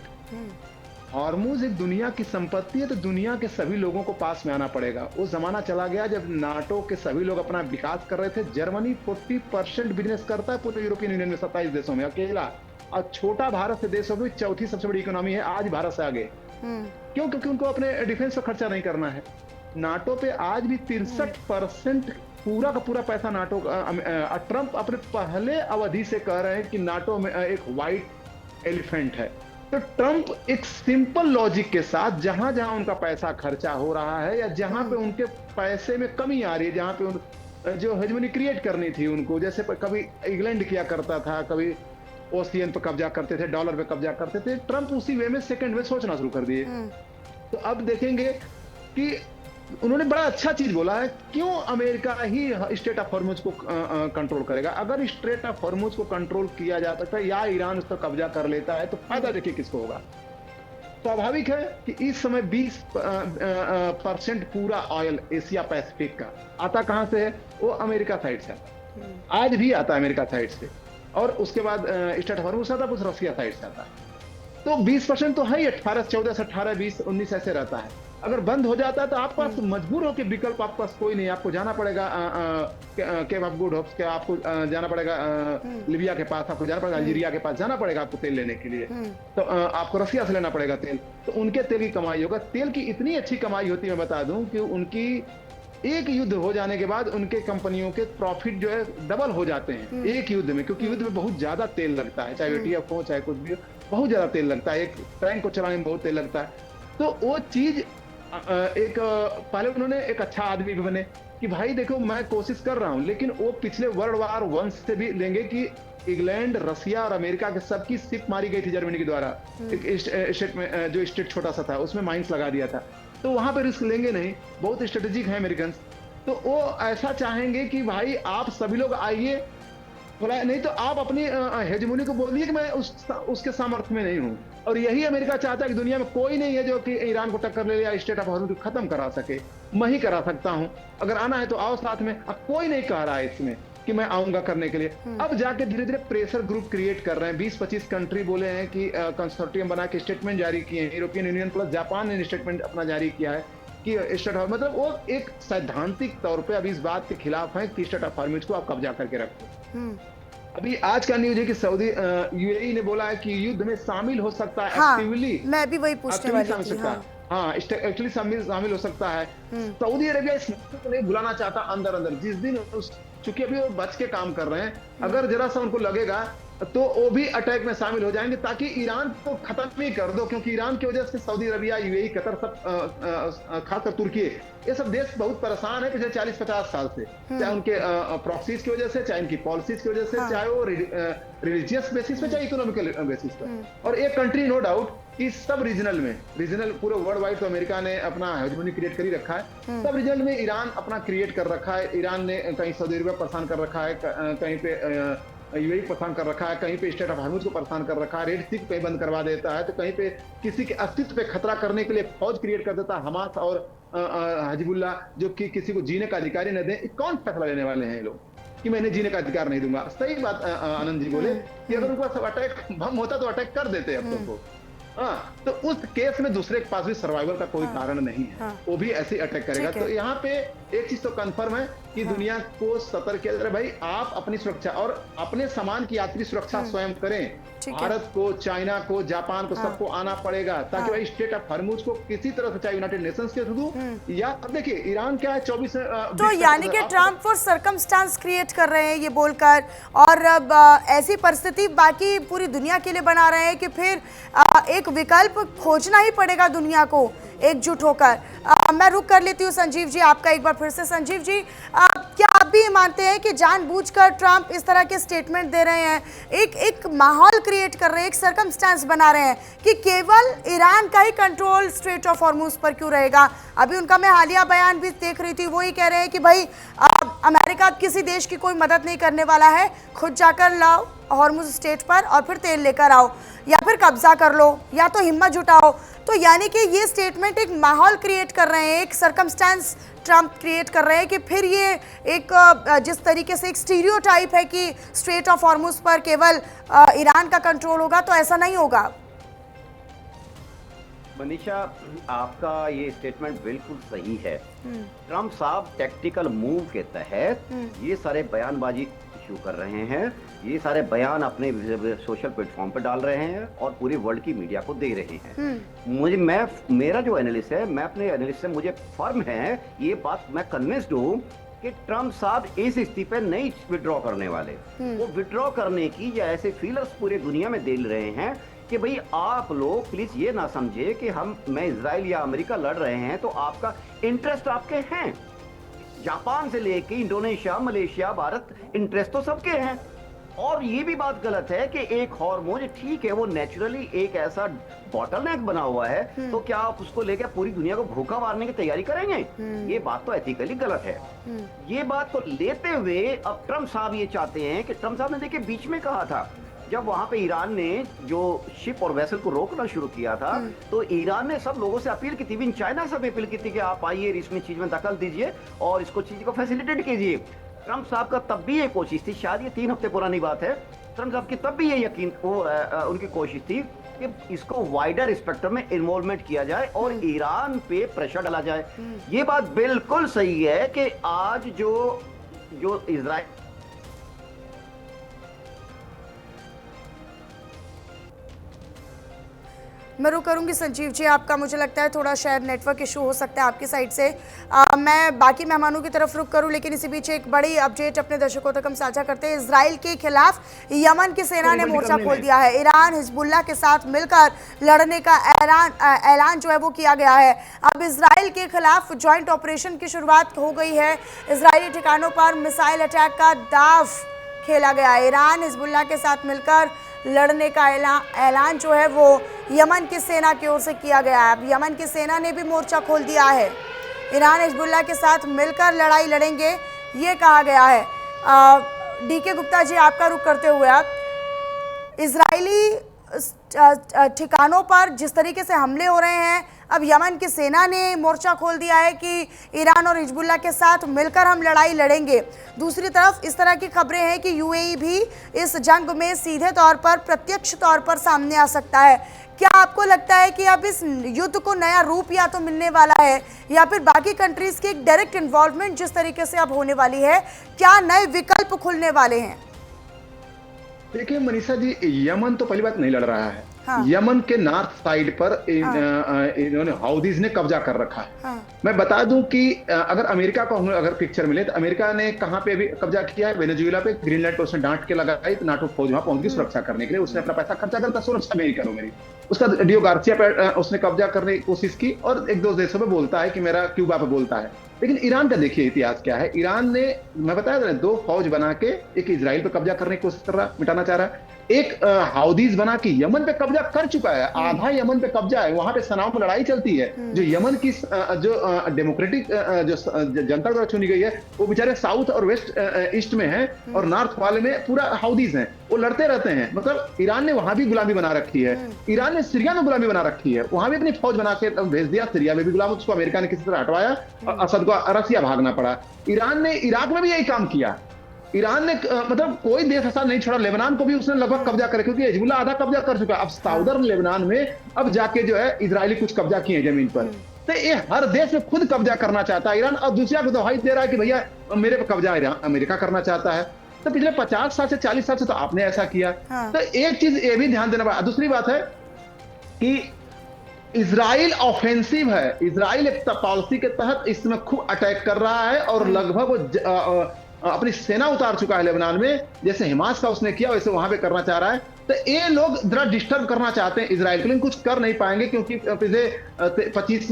हॉर्मुज एक दुनिया की संपत्ति है, तो दुनिया के सभी लोगों को पास में आना पड़ेगा। वो जमाना चला गया जब नाटो के सभी लोग अपना विकास कर रहे थे। जर्मनी 40% बिजनेस करता है पूरे यूरोपियन यूनियन में 27 देशों में अकेला, और छोटा भारत से देश होगी, चौथी सबसे बड़ी इकोनॉमी है आज भारत से आगे। क्यों? क्योंकि उनको अपने डिफेंस पर खर्चा नहीं करना है। नाटो पे आज भी 63% पूरा का पूरा पैसा नाटो का। ट्रंप अपने पहले अवधि से कह रहे हैं कि नाटो में एक व्हाइट एलिफेंट है। तो ट्रंप एक सिंपल लॉजिक के साथ जहां जहां उनका पैसा खर्चा हो रहा है, या जहां पे उनके पैसे में कमी आ रही है, जहां पे जो हेजमनी क्रिएट करनी थी उनको, जैसे कभी इंग्लैंड किया करता था, कभी ओशियन पे कब्जा करते थे, डॉलर पे कब्जा करते थे, ट्रंप उसी वे में सेकंड वे सोचना शुरू कर दिए। तो अब देखेंगे कि उन्होंने बड़ा अच्छा चीज बोला है, क्यों America he straight of Hormuz को कंट्रोल करेगा। अगर स्ट्रेट ऑफ हॉर्मुज को कंट्रोल किया जा सकता है या ईरान उस पर कब्जा कर लेता है, तो फायदा देखिए किसको होगा। स्वाभाविक है कि इस समय 20% पूरा ऑयल एशिया पैसिफिक का आता कहां से है? वो अमेरिका साइड से आता, आज भी आता है अमेरिका साइड से, और उसके बाद स्ट्रेट ऑफ हॉर्मुज आता, कुछ रसिया साइड से आता है। तो 20% तो है ही, 18, 14 से 18, 20, 19 ऐसे रहता है। अगर बंद हो जाता है तो आपके पास मजबूर हो के विकल्प आपके पास कोई नहीं, आपको जाना पड़ेगा केप ऑफ गुड होप्स के, आपको जाना पड़ेगा लीबिया के पास, आपको जाना पड़ेगा अल्जीरिया के पास, जाना पड़ेगा आपको तेल लेने के लिए। तो आपको रसिया से लेना पड़ेगा तेल, तो उनके तेल की कमाई होगा। तेल की इतनी अच्छी कमाई होती है, मैं बता दूं कि उनकी एक युद्ध हो जाने के बाद उनके कंपनियों के प्रॉफिट जो है डबल हो जाते हैं एक युद्ध में, क्योंकि युद्ध में बहुत ज्यादा तेल लगता है, चाहे टीएफ हो चाहे कुछ भी हो, बहुत ज्यादा तेल लगता है, एक टैंक को चलाने में बहुत तेल लगता है। तो वो चीज एक पहले उन्होंने एक अच्छा आदमी भी बने कि भाई देखो मैं कोशिश कर रहा हूं, लेकिन वो पिछले वर्ल्ड वार 1 से भी लेंगे कि इंग्लैंड, रसिया और अमेरिका के सबकी शिप मारी गई थी जर्मनी के द्वारा। एक स्टेट में, जो स्टेट छोटा सा था उसमें माइंस लगा दिया था, तो वहां पे रिस्क लेंगे नहीं, बहुत स्ट्रेटेजिक है अमेरिकन। तो वो ऐसा चाहेंगे कि भाई आप सभी लोग आइए, नहीं तो आप अपनी हेजमोनी को बोल दिए कि मैं उसके सामर्थ्य में नहीं हूं। और यही अमेरिका चाहता है कि दुनिया में कोई नहीं है जो कि ईरान को टक्कर ले या स्टेट ऑफ हॉर्मुज को खत्म करा सके। मैं ही करा सकता हूं, अगर आना है तो आओ साथ में। अब कोई नहीं कह रहा है इसमें कि मैं आऊंगा करने के लिए। अब जाके धीरे धीरे प्रेशर ग्रुप क्रिएट कर रहे हैं। 20-25 कंट्री बोले हैं कि कंसोर्टियम बना के स्टेटमेंट जारी किए हैं। यूरोपियन यूनियन प्लस जापान ने स्टेटमेंट अपना जारी किया है कि स्टेट ऑफ, मतलब वो एक सैद्धांतिक तौर पे अभी इस बात के खिलाफ है कि स्टेट ऑफ हॉर्मुज को आप कब्जा करके रखो। अभी आज का न्यूज है कि सऊदी यूएई ने बोला है कि युद्ध में शामिल हो सकता है एक्टिवली। मैं भी वही पूछने वाली थी। हाँ, एक्चुअली शामिल हो सकता है। सऊदी अरेबिया इस मुद्दे को नहीं भुलाना चाहता अंदर अंदर। जिस दिन चूंकि अभी वो बच के काम कर रहे हैं, अगर जरा सा उनको लगेगा तो वो भी अटैक में शामिल हो जाएंगे, ताकि ईरान को खत्म ही कर दो। क्योंकि ईरान की वजह से सऊदी अरबिया, यूएई, कतर, सब खासकर तुर्की, ये सब देश बहुत परेशान है पिछले 40-50 साल से। चाहे उनके प्रॉक्सीज की वजह से, चाहे इनकी पॉलिसीज की वजह से, चाहे वो रिलीजियस बेसिस पे, चाहे इकोनॉमिकल बेसिस पे। और एक कंट्री नो डाउट कि सब रीजनल पूरे वर्ल्ड वाइड तो अमेरिका ने अपना हेजमोनी क्रिएट कर ही रखा है। सब रीजनल में ईरान अपना क्रिएट कर रखा है। ईरान ने कहीं सऊदी अरबिया परेशान कर रखा है, कहीं पे यूएई परेशान कर रखा है, कहीं पे स्टेट ऑफ हॉर्मुज को परेशान कर रखा है, रेड सी को कहीं बंद करवा देता है, तो कहीं पे किसी के अस्तित्व पे खतरा करने के लिए फौज क्रिएट कर देता है हमास और हिजबुल्लाह, जो कि किसी को जीने का अधिकार ही न दें। कौन फैसला लेने वाले हैं ये लोग कि मैं इन्हें जीने का अधिकार नहीं दूंगा? सही बात आनंद जी बोले कि अगर उनके पास अटैक बम होता तो अटैक कर देते अब तक को। हाँ, तो उस केस में दूसरे के पास भी सर्वाइवल का कोई कारण नहीं है, वो भी ऐसे ही अटैक करेगा। तो यहाँ पे एक चीज तो कंफर्म है कि दुनिया को सतर्क किया जा रहा है, भाई आप अपनी सुरक्षा और अपने सामान की यात्री सुरक्षा स्वयं करें। भारत को, चाइना को, जापान को, सबको आना पड़ेगा, ताकि भाई स्टेट ऑफ हॉर्मुज को किसी तरह से, चाहे यूनाइटेड नेशंस के थ्रू या अब देखिए ईरान क्या है 24 तो यानी कि ट्रम्प वो सर्कमस्टांस क्रिएट कर रहे हैं ये बोलकर, और अब ऐसी परिस्थिति बाकी पूरी दुनिया के लिए बना रहे हैं कि फिर एक विकल्प खोजना ही पड़ेगा दुनिया को एकजुट होकर। मैं रुक कर लेती हूँ संजीव जी आपका एक बार फिर से। संजीव जी, क्या आप भी मानते हैं कि जानबूझकर ट्रम्प इस तरह के स्टेटमेंट दे रहे हैं, एक माहौल क्रिएट कर रहे हैं, एक सर्कमस्टेंस बना रहे हैं कि केवल ईरान का ही कंट्रोल स्ट्रेट ऑफ हॉर्मुज पर क्यों रहेगा? अभी उनका मैं हालिया बयान भी देख रही थी, वो ही कह रहे हैं कि भाई अमेरिका अब किसी देश की कोई मदद नहीं करने वाला है, खुद जाकर लाओ हॉर्मुज स्टेट पर और फिर तेल लेकर आओ, या फिर कब्जा कर लो, या तो हिम्मत जुटाओ। तो यानी कि ये स्टेटमेंट एक माहौल क्रिएट कर रहे हैं, एक सर्कमस्टेंस ट्रम्प क्रिएट कर रहे हैं कि फिर ये एक जिस तरीके से एक स्टीरियोटाइप है कि स्ट्रेट ऑफ हॉर्मुज पर केवल ईरान का कंट्रोल होगा, तो ऐसा नहीं होगा। मनीषा, आपका ये स्टेटमेंट बिल्कुल सही है। ट्रम्प साहब टैक्टिकल मूव के तहत ये सारे बयानबाजी इशू कर रहे हैं, ये सारे बयान अपने सोशल प्लेटफॉर्म पर डाल रहे हैं और पूरी वर्ल्ड की मीडिया को दे रहे हैं। मेरा जो एनालिसिस है, मैं अपने एनालिसिस से मुझे फर्म है ये बात, मैं कन्विंस्ड हूँ कि ट्रम्प साहब इस स्थिति पे नहीं विड्रॉ करने वाले। वो विड्रॉ करने की या ऐसे फीलर्स पूरे दुनिया में दे रहे हैं कि भाई आप लोग प्लीज ये ना समझे कि मैं इजराइल या अमेरिका लड़ रहे हैं तो आपका इंटरेस्ट आपके हैं। जापान से लेके इंडोनेशिया, मलेशिया, भारत, इंटरेस्ट तो सबके हैं। और ये भी बात गलत है कि एक हार्मोन ठीक है, वो नेचुरली एक ऐसा बॉटलनेक बना हुआ है, तो क्या आप उसको लेकर पूरी दुनिया को भूखा मारने की तैयारी करेंगे? ये बात तो एथिकली गलत है। ये बात तो लेते हुए अब ट्रम्प साहब ये चाहते हैं कि ट्रम्प साहब ने देखिए बीच में कहा था, जब वहां पे ईरान ने जो शिप और वेसल को रोकना शुरू किया था, तो ईरान ने सब लोगों से अपील की थी, इवन चाइना से भी अपील की थी कि आप आइए, इसमें चीज में दखल दीजिए और इसको चीज को फैसिलिटेट कीजिए। ट्रम्प साहब का तब भी ये कोशिश थी, शायद ये 3 हफ्ते पुरानी बात है, ट्रम्प साहब की तब भी ये उनकी कोशिश थी कि इसको वाइडर स्पेक्ट्रम में इन्वॉल्वमेंट किया जाए और ईरान पे प्रेशर डाला जाए। ये बात बिल्कुल सही है कि आज जो इजराइल मैं रुक करूंगी संजीव जी आपका, मुझे लगता है थोड़ा शायद नेटवर्क इशू हो सकता है आपकी साइड से। मैं बाकी मेहमानों की तरफ रुक करूं, लेकिन इसी बीच एक बड़ी अपडेट अपने दर्शकों तक हम साझा करते हैं। इजराइल के खिलाफ यमन की सेना ने मोर्चा खोल दिया है। ईरान हिजबुल्लाह के साथ मिलकर लड़ने का ऐलान जो है वो किया गया है। अब इजराइल के खिलाफ ज्वाइंट ऑपरेशन की शुरुआत हो गई है। इजरायली ठिकानों पर मिसाइल अटैक का दाव खेला गया। ईरान हिजबुल्लाह के साथ मिलकर लड़ने का ऐलान जो है वो यमन की सेना की ओर से किया गया है। अब यमन की सेना ने भी मोर्चा खोल दिया है। ईरान हिजबुल्लाह के साथ मिलकर लड़ाई लड़ेंगे, ये कहा गया है। डीके गुप्ता जी आपका रुख करते हुए, आप इजरायली ठिकानों पर जिस तरीके से हमले हो रहे हैं, अब यमन की सेना ने मोर्चा खोल दिया है कि ईरान और हिजबुल्लाह के साथ मिलकर हम लड़ाई लड़ेंगे। दूसरी तरफ इस तरह की खबरें हैं कि यूएई भी इस जंग में सीधे तौर पर, प्रत्यक्ष तौर पर सामने आ सकता है। क्या आपको लगता है कि अब इस युद्ध को नया रूप या तो मिलने वाला है, या फिर बाकी कंट्रीज की एक डायरेक्ट इन्वॉल्वमेंट जिस तरीके से अब होने वाली है, क्या नए विकल्प खुलने वाले हैं? देखिए मनीषा जी, यमन तो पहली बात नहीं लड़ रहा है। हाँ। यमन के नॉर्थ साइड पर इन्होंने हाउदीज ने कब्जा कर रखा है। हाँ। मैं बता दूं कि अगर अमेरिका को अगर पिक्चर मिले तो अमेरिका ने कहां पे अभी कब्जा किया है? वेनेजुएला पे। ग्रीनलैंड पे उसने डांट के लगाई तो नाटो फौज वहां पहुंच गई सुरक्षा करने के लिए। उसने अपना पैसा खर्चा करता, सुरक्षा मेरी करो मेरी। उसका डियो गार्सिया पे उसने कब्जा करने की कोशिश की और 1-2 देशों में बोलता है कि मेरा क्यूबा पे बोलता है। लेकिन ईरान का देखिए इतिहास क्या है। ईरान ने, मैं बताया था, 2 फौज बना के एक इजराइल पे कब्जा करने की कोशिश कर रहा, मिटाना चाह रहा है। एक हाउदीज बना के यमन पे कब्जा कर चुका है, आधा यमन पे कब्जा है, वहां पे सनाओ में लड़ाई चलती है। जो यमन की जो डेमोक्रेटिक जो जनता द्वारा चुनी गई है वो बेचारे साउथ और वेस्ट ईस्ट में है, और नॉर्थ वाले में पूरा हाउदीज हैं, वो लड़ते रहते हैं। मतलब ईरान ने वहां भी गुलामी बना रखी है, ईरान ने सीरिया में गुलामी बना रखी है, वहां भी अपनी फौज बना के भेज दिया, सीरिया में भी गुलाम, उसको अमेरिका ने किसी तरह हटवाया और असद को रसिया भागना पड़ा। ईरान ने इराक में भी यही काम किया। ईरान ने मतलब कोई देश ऐसा नहीं छोड़ा, लेबनान को भी उसने लगभग कब्जा करे, क्योंकि हिजबुल्लाह आधा कब्जा कर चुका है। अब साउदर्न लेबनान में अब जाके जो है इजरायली कुछ कब्जा किए हैं जमीन पर। तो ये हर देश में खुद कब्जा करना चाहता है ईरान, और दूसरा को दवाई दे रहा है कि भैया मेरे पे कब्जा अमेरिका करना चाहता है। तो पिछले 50 साल से 40 साल से तो आपने ऐसा किया। तो एक चीज ये भी ध्यान देना पड़ा। दूसरी बात है कि इजराइल ऑफेंसिव है, इजराइल एक पॉलिसी के तहत इसमें खूब अटैक कर रहा है, और लगभग वो अपनी सेना उतार चुका है लेबनान में, जैसे हिमास का उसने किया वैसे वहां पे करना चाह रहा है। तो ये लोग जरा डिस्टर्ब करना चाहते हैं इजराइल को, लेकिन कुछ कर नहीं पाएंगे, क्योंकि पिछले 25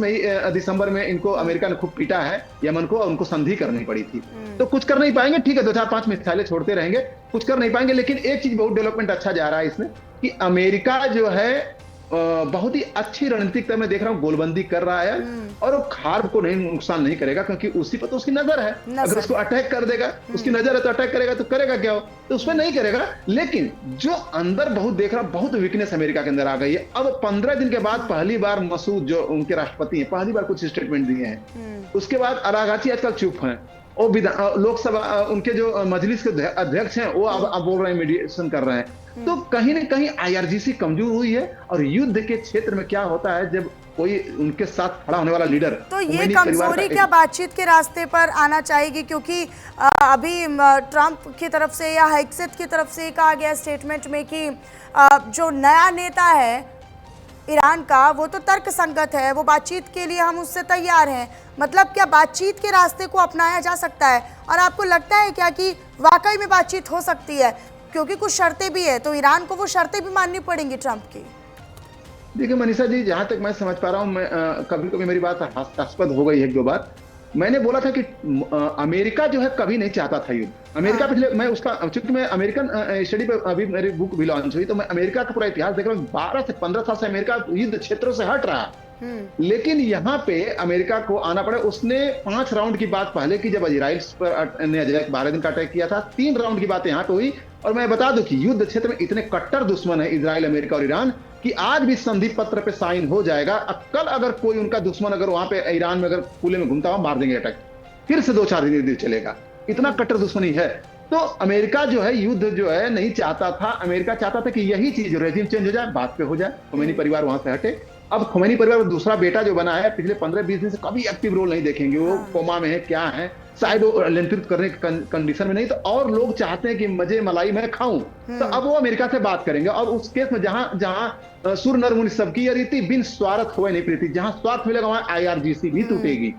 दिसंबर में इनको अमेरिका ने खूब पीटा है यमन को, और उनको संधि करनी पड़ी थी। तो कुछ कर नहीं पाएंगे, ठीक है 2-4-5 मिसाइलें छोड़ते रहेंगे, कुछ कर नहीं पाएंगे। लेकिन एक चीज बहुत डेवलपमेंट अच्छा जा रहा है इसमें, कि अमेरिका जो है बहुत ही अच्छी रणनीतिक मैं देख रहा हूँ गोलबंदी कर रहा है, और वो खार्ब को नहीं नुकसान नहीं करेगा, क्योंकि उसी पर तो उसकी नजर है। अगर उसको अटैक कर देगा, उसकी नजर है तो अटैक करेगा, तो करेगा क्या हो, तो उसमें नहीं करेगा। लेकिन जो अंदर बहुत देख रहा हूं, बहुत वीकनेस अमेरिका के अंदर आ गई है। अब 15 दिन के बाद पहली बार मसूद जो उनके राष्ट्रपति हैं, पहली बार कुछ स्टेटमेंट दिए हैं। उसके बाद अरागाची आजकल चुप हैं, वो लोकसभा उनके जो मजलिस के अध्यक्ष हैं वो अब बोल रहे हैं, मीडिएशन कर रहे हैं। तो कहीं ना कहीं आईआरजीसी कमजोर हुई है, और युद्ध के क्षेत्र में क्या होता है जब कोई उनके साथ खड़ा होने वाला लीडर, तो ये कमजोरी क्या बातचीत के रास्ते पर आना चाहेगी? क्योंकि अभी ट्रंप की तरफ से या हेक्सेट की तरफ से कहा गया स्टेटमेंट में कि जो नया नेता है ईरान का वो तो तर्क संगत है, वो बातचीत के लिए हम उससे तैयार हैं। मतलब क्या बातचीत के रास्ते को अपनाया जा सकता है? और आपको लगता है क्या कि वाकई में बातचीत हो सकती है? क्योंकि कुछ शर्तें भी है, तो ईरान को वो शर्तें भी माननी पड़ेंगी ट्रंप की। देखिए मनीषा जी, जहां तक मैं समझ पा रहा हूं, मैं कभी कभी मेरी बात हास्यास्पद हो गई है 1-2 बार। मैंने बोला था कि अमेरिका जो है कभी नहीं चाहता था युद्ध। अमेरिका पिछले मैं उसका, चूंकि मैं अमेरिकन स्टडी पे अभी मेरी बुक भी लॉन्च हुई, तो मैं अमेरिका का पूरा इतिहास देख रहा हूँ। 12 से 15 साल से अमेरिका युद्ध क्षेत्रों से हट रहा, लेकिन यहाँ पे अमेरिका को आना पड़ा। उसने 5 राउंड की बात पहले की, जब इजराइल पर ने 12 दिन का अटैक किया था। 3 राउंड की बात यहाँ पे हुई। और मैं बता दूं कि युद्ध क्षेत्र में इतने कट्टर दुश्मन है इजराइल, अमेरिका और ईरान, कि आज भी संधि पत्र पे साइन हो जाएगा। कल अगर कोई उनका दुश्मन अगर वहां पे ईरान में अगर खुले में घूमता हुआ, मार देंगे अटैक, फिर से 2-4 दिन चलेगा। इतना कट्टर दुश्मनी है। तो अमेरिका जो है युद्ध जो है नहीं चाहता था। अमेरिका चाहता था कि यही चीज रेजिम चेंज हो जाए, बात पे हो जाए, खोमेनी परिवार वहां से हटे। अब खोमेनी परिवार में दूसरा बेटा जो बना है, पिछले 15-20 दिन से कभी एक्टिव रोल नहीं देखेंगे। वो कोमा में है, क्या है, शायद वो नियंत्रित करने की कंडीशन में नहीं। तो और लोग चाहते हैं कि मजे मलाई मैं खाऊं, तो अब वो अमेरिका से बात करेंगे। और उस केस में जहां सुर नर मुनि सबकी ये रीति बिन स्वार्थ होए नहीं प्रीति, जहां स्वार्थ मिलेगा वहां आईआरजीसी भी टूटेगी।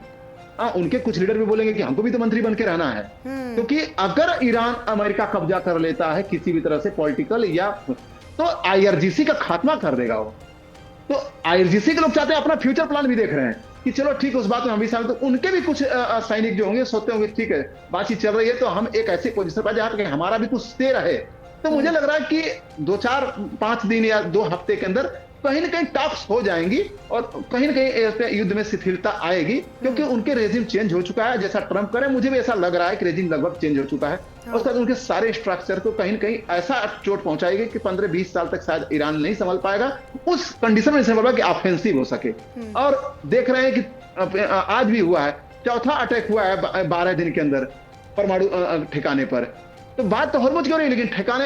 उनके कुछ लीडर भी बोलेंगे कि हमको भी तो मंत्री बन के रहना है, क्योंकि अगर ईरान अमेरिका कब्जा कर लेता है किसी भी तरह से पॉलिटिकल या, तो आईआरजीसी का खात्मा कर देगा वो। तो आईआरजीसी के लोग चाहते हैं, अपना फ्यूचर प्लान भी देख रहे हैं कि चलो ठीक है, उस बात में हम भी शामिल। तो उनके भी कुछ सैनिक जो होंगे सोचते होंगे ठीक है बातचीत चल रही है, तो हम एक ऐसी पोजीशन पर जहां तक हमारा भी कुछ स्टे रहे। तो मुझे लग रहा है कि 2-4-5 दिन या 2 हफ्ते के अंदर कहीं ना कहीं टॉक्स हो जाएंगी, और कहीं ना कहीं युद्ध में शिथिलता आएगी, क्योंकि उनके रेजिम चेंज हो चुका है। जैसा ट्रंप करे, मुझे भी ऐसा लग रहा है कि रेजिम लगभग चेंज हो चुका है। और साथ उनके सारे स्ट्रक्चर को कहीं ना कहीं ऐसा चोट पहुंचाएगी कि 15-20 साल तक शायद ईरान नहीं संभल पाएगा, उस कंडीशन में संभल पाएगा कि ऑफेंसिव हो सके। और देख रहे हैं कि आज भी हुआ है, चौथा अटैक हुआ है 12 दिन के अंदर परमाणु ठिकाने पर। तो बात तो हरमुज की हो रही है, लेकिन ठिकाने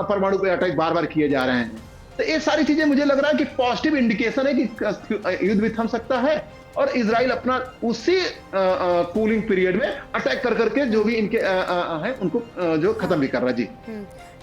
परमाणु पे अटैक बार बार किए जा रहे हैं। तो ये सारी चीजें मुझे लग रहा है कि पॉजिटिव इंडिकेशन है कि युद्ध भी थम सकता है, और इजराइल अपना उसी कूलिंग पीरियड में अटैक कर करके जो भी इनके हैं उनको जो खत्म भी कर रहा है। जी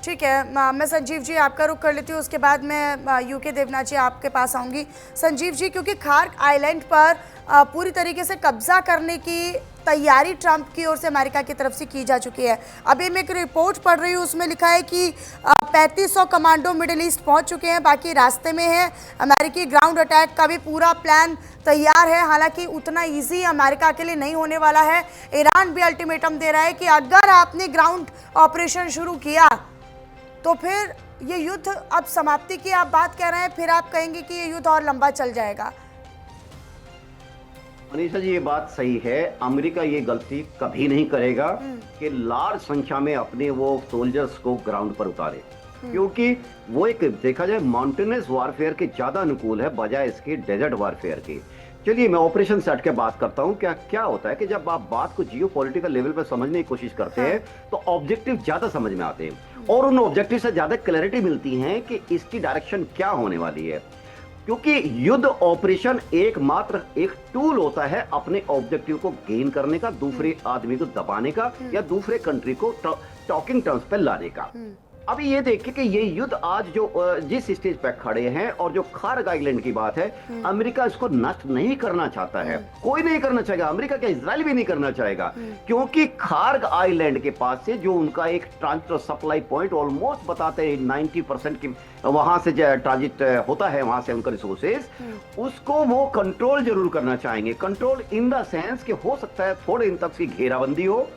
ठीक है, मैं संजीव जी आपका रुख कर लेती हूँ, उसके बाद मैं यूके देवनाथ जी आपके पास आऊँगी। संजीव जी, क्योंकि खार्क आइलैंड पर पूरी तरीके से कब्जा करने की तैयारी ट्रंप की ओर से अमेरिका की तरफ से की जा चुकी है। अभी मैं एक रिपोर्ट पढ़ रही हूँ, उसमें लिखा है कि 3500 कमांडो मिडिल ईस्ट पहुँच चुके हैं, बाकी रास्ते में है। अमेरिकी ग्राउंड अटैक का भी पूरा प्लान तैयार है, हालांकि उतना ईजी अमेरिका के लिए नहीं होने वाला है। ईरान भी अल्टीमेटम दे रहा है कि अगर आपने ग्राउंड ऑपरेशन शुरू किया तो फिर ये युद्ध अब समाप्ति की आप बात कह रहे हैं, फिर आप कहेंगे कि ये युद्ध और लंबा चल जाएगा? मनीषा जी, ये बात सही है। अमेरिका ये गलती कभी नहीं करेगा कि लार्ज संख्या में अपने वो सोल्जर्स को ग्राउंड पर उतारे, क्योंकि वो एक देखा जाए माउंटेनस वारफेयर के ज्यादा अनुकूल है बजाय इसके डेजर्ट वारफेयर के। चलिए मैं ऑपरेशन सेट के बात करता हूँ। क्या होता है कि जब आप बात को जियो पॉलिटिकल लेवल पर समझने की कोशिश करते हैं तो ऑब्जेक्टिव ज्यादा समझ में आते हैं और उन ऑब्जेक्टिव से ज्यादा क्लैरिटी मिलती है कि इसकी डायरेक्शन क्या होने वाली है, क्योंकि युद्ध ऑपरेशन एकमात्र एक टूल होता है अपने ऑब्जेक्टिव को गेन करने का, दूसरे आदमी को दबाने का या दूसरे कंट्री को टॉकिंग टर्म्स पे लाने का। अभी ये देखिए कि ये युद्ध आज जो जिस स्टेज पे खड़े हैं और जो खार्ग आइलैंड की बात है, अमेरिका इसको नष्ट नहीं करना चाहता है, कोई नहीं करना चाहेगा, अमेरिका क्या इजराइल भी नहीं करना चाहेगा, क्योंकि खार्ग आइलैंड के पास से जो उनका एक ट्रांजिट सप्लाई पॉइंट ऑलमोस्ट बताते हैं 90% की वहां से ट्रांजिट होता है, वहां से उनका रिसोर्सेज, उसको वो कंट्रोल जरूर करना चाहेंगे। कंट्रोल इन द सेंस कि हो सकता है थोड़े दिन तक की घेराबंदी हो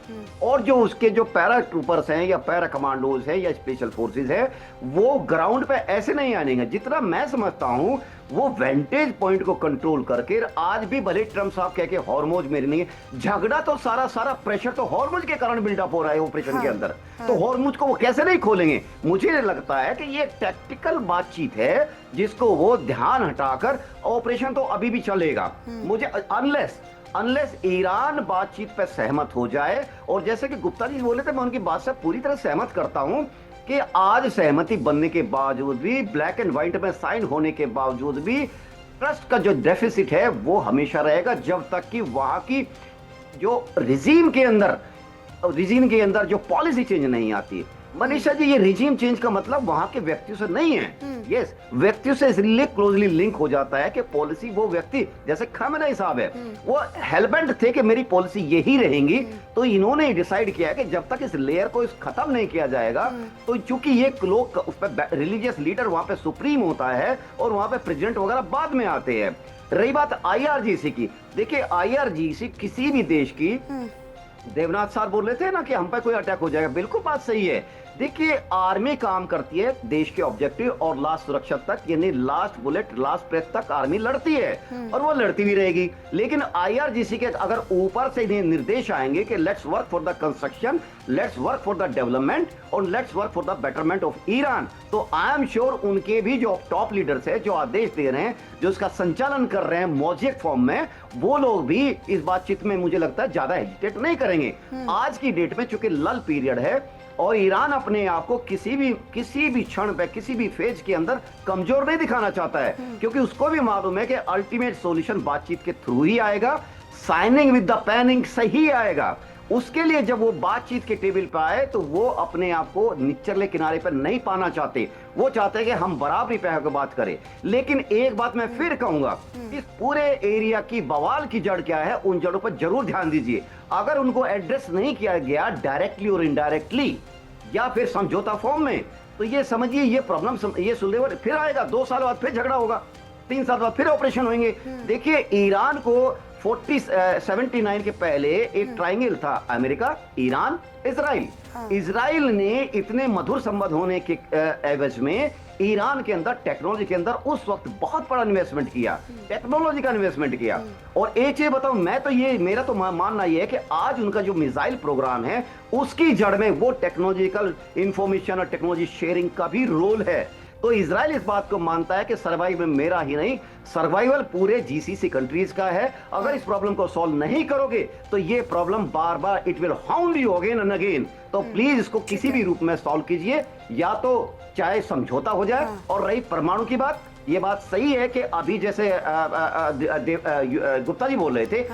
और जो उसके जो पैरा ट्रूपर्स हैं या पैरा कमांडोज हैं या स्पेशल फोर्सेस है वो ग्राउंड पे ऐसे नहीं आने। जितना मैं समझता हूं वो वेंटेज पॉइंट को कंट्रोल करके, आज भी भले ट्रम्प साहब कह के हॉर्मोज मेरे नहीं, झगड़ा तो सारा प्रेशर तो हॉर्मोज के कारण बिल्डअप हो रहा है ऑपरेशन के अंदर, तो हॉर्मोज को वो कैसे नहीं खोलेंगे। मुझे लगता है कि ये टैक्टिकल बातचीत है जिसको वो ध्यान हटाकर, ऑपरेशन तो अभी भी चलेगा मुझे अनलेस ईरान बातचीत पे सहमत हो जाए। और जैसे कि गुप्ता जी बोले थे, मैं उनकी बात से पूरी तरह सहमत करता हूं कि आज सहमति बनने के बावजूद भी, ब्लैक एंड व्हाइट में साइन होने के बावजूद भी, ट्रस्ट का जो डेफिसिट है वो हमेशा रहेगा जब तक कि वहां की जो रिजीम के अंदर जो पॉलिसी चेंज नहीं आती। मनीषा जी, ये रिजीम चेंज का मतलब वहां के व्यक्तियों से नहीं है। यस, व्यक्तियों से इसलिए क्लोजली लिंक हो जाता है कि पॉलिसी वो व्यक्ति, जैसे खामेनेई साहब है, वो हेलबेंट थे कि मेरी पॉलिसी यही रहेंगी, तो इन्होंने डिसाइड किया कि जब तक इस लेयर को खत्म नहीं किया जाएगा, तो चूंकि ये लोग उस पर रिलीजियस लीडर वहां पे सुप्रीम होता है और वहां पे प्रेसिडेंट वगैरह बाद में आते हैं। रही बात IRGC की, देखिए IRGC किसी भी देश की, देवनाथ साहब बोल रहे थे ना कि हम पर कोई अटैक हो जाएगा, बिल्कुल बात सही है। देखिए आर्मी काम करती है देश के ऑब्जेक्टिव और लास्ट सुरक्षा तक, यानी लास्ट बुलेट लास्ट ब्रेथ तक आर्मी लड़ती है और वो लड़ती भी रहेगी। लेकिन IRGC के अगर ऊपर से इन्हें निर्देश आएंगे कि let's work for the construction, let's work for the development और let's work for the betterment of Iran, तो आई एम श्योर उनके भी जो टॉप लीडर्स है, जो आदेश दे रहे हैं, जो इसका संचालन कर रहे हैं मौजिक फॉर्म में, वो लोग भी इस बातचीत में मुझे लगता है ज्यादा हेजिटेट नहीं करेंगे। आज की डेट में चूंकि लल पीरियड है और ईरान अपने आप को किसी भी क्षण पे, किसी भी फेज के अंदर कमजोर नहीं दिखाना चाहता है, क्योंकि उसको भी मालूम है कि अल्टीमेट सॉल्यूशन बातचीत के थ्रू ही आएगा, साइनिंग विद द पेनिंग सही आएगा। उसके लिए जब वो बातचीत के टेबल पे आए तो वो अपने आप को निचले किनारे पर नहीं पाना चाहते, वो चाहते हैं कि हम बराबरी पे होकर बात करें। लेकिन एक बात मैं फिर कहूंगा, इस पूरे एरिया की बवाल की जड़ क्या है, उन जड़ों पर जरूर ध्यान दीजिए। अगर उनको एड्रेस नहीं किया गया डायरेक्टली और इनडायरेक्टली या फिर समझौता फॉर्म में, तो ये समझिए ये प्रॉब्लम ये सुलेवर फिर आएगा, 2 साल बाद फिर झगड़ा होगा, 3 साल बाद फिर ऑपरेशन होंगे। देखिए ईरान को 79 के पहले एक ट्रायंगल था, अमेरिका, ईरान, इजराइल। इजराइल ने इतने मधुर संबंध होने के एवज में ईरान के अंदर टेक्नोलॉजी के अंदर उस वक्त बहुत बड़ा इन्वेस्टमेंट किया, टेक्नोलॉजी का इन्वेस्टमेंट किया। और एक चीज बताऊं, मेरा तो मानना यह है कि आज उनका जो मिसाइल प्रोग्राम है उसकी जड़ में वो टेक्नोलॉजिकल इंफॉर्मेशन और टेक्नोलॉजी शेयरिंग का भी रोल है। तो इजराइल इस बात को मानता है कि सर्वाइवल मेरा ही नहीं, सर्वाइवल पूरे GCC कंट्रीज का है। अगर इस प्रॉब्लम को सॉल्व नहीं करोगे तो ये problem bar bar it will hound you again and again. तो प्लीज इसको किसी भी रूप में सॉल्व कीजिए, या तो चाहे समझौता हो जाए। और रही परमाणु की बात, ये बात सही है कि अभी जैसे गुप्ता जी बोल रहे थे,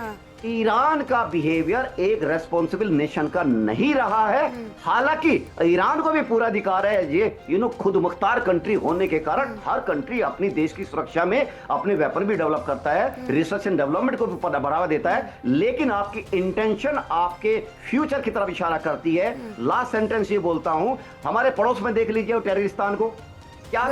ईरान का बिहेवियर एक रेस्पॉन्सिबल नेशन का नहीं रहा है। हालांकि ईरान को भी पूरा अधिकार है, ये खुद मुख्तार कंट्री होने के कारण हर कंट्री अपनी देश की सुरक्षा में अपने वेपन भी डेवलप करता है, रिसर्च एंड डेवलपमेंट को भी बढ़ावा देता है। लेकिन आपकी इंटेंशन आपके फ्यूचर की तरफ इशारा करती है। लास्ट सेंटेंस ये बोलता हूं, हमारे पड़ोस में देख लीजिए टेररिस्तान को, क्या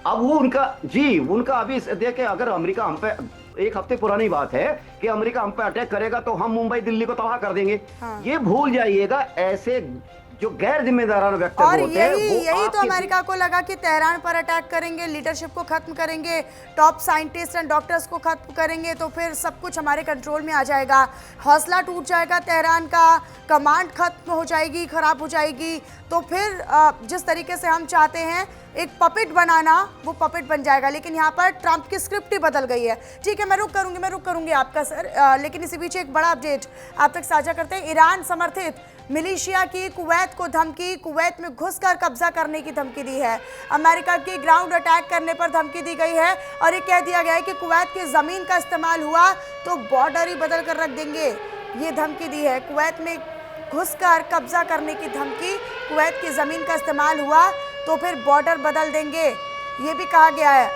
अब वो उनका अभी देखे, अगर अमेरिका हम पे, एक हफ्ते पुरानी बात है कि अमेरिका हम पे अटैक करेगा तो हम मुंबई दिल्ली को तबाह कर देंगे। ये भूल जाइएगा, ऐसे जो गैर जिम्मेदाराना वक्तव्य और होते हैं यही तो आपके अमेरिका को लगा कि तेहरान पर अटैक करेंगे, लीडरशिप को खत्म करेंगे, टॉप साइंटिस्ट एंड डॉक्टर्स को खत्म करेंगे तो फिर सब कुछ हमारे कंट्रोल में आ जाएगा, हौसला टूट जाएगा तेहरान का, कमांड खत्म हो जाएगी, खराब हो जाएगी, तो फिर जिस तरीके से हम चाहते हैं एक पपेट बनाना, वो पपेट बन जाएगा। लेकिन यहाँ पर ट्रंप की स्क्रिप्ट ही बदल गई है। ठीक है, मैं रुक करूंगी आपका सर, लेकिन इसी बीच एक बड़ा अपडेट आप तक साझा करते हैं। ईरान समर्थित मिलिशिया की कुवैत को धमकी, कुवैत में घुसकर कब्जा करने की धमकी दी है। अमेरिका की ग्राउंड अटैक करने पर धमकी दी गई है और ये कह दिया गया है कि कुवैत की ज़मीन का इस्तेमाल हुआ तो बॉर्डर ही बदल कर रख देंगे। ये धमकी दी है, कुवैत में घुसकर कब्जा करने की धमकी, कुवैत की ज़मीन का इस्तेमाल हुआ तो फिर बॉर्डर बदल देंगे, ये भी कहा गया है।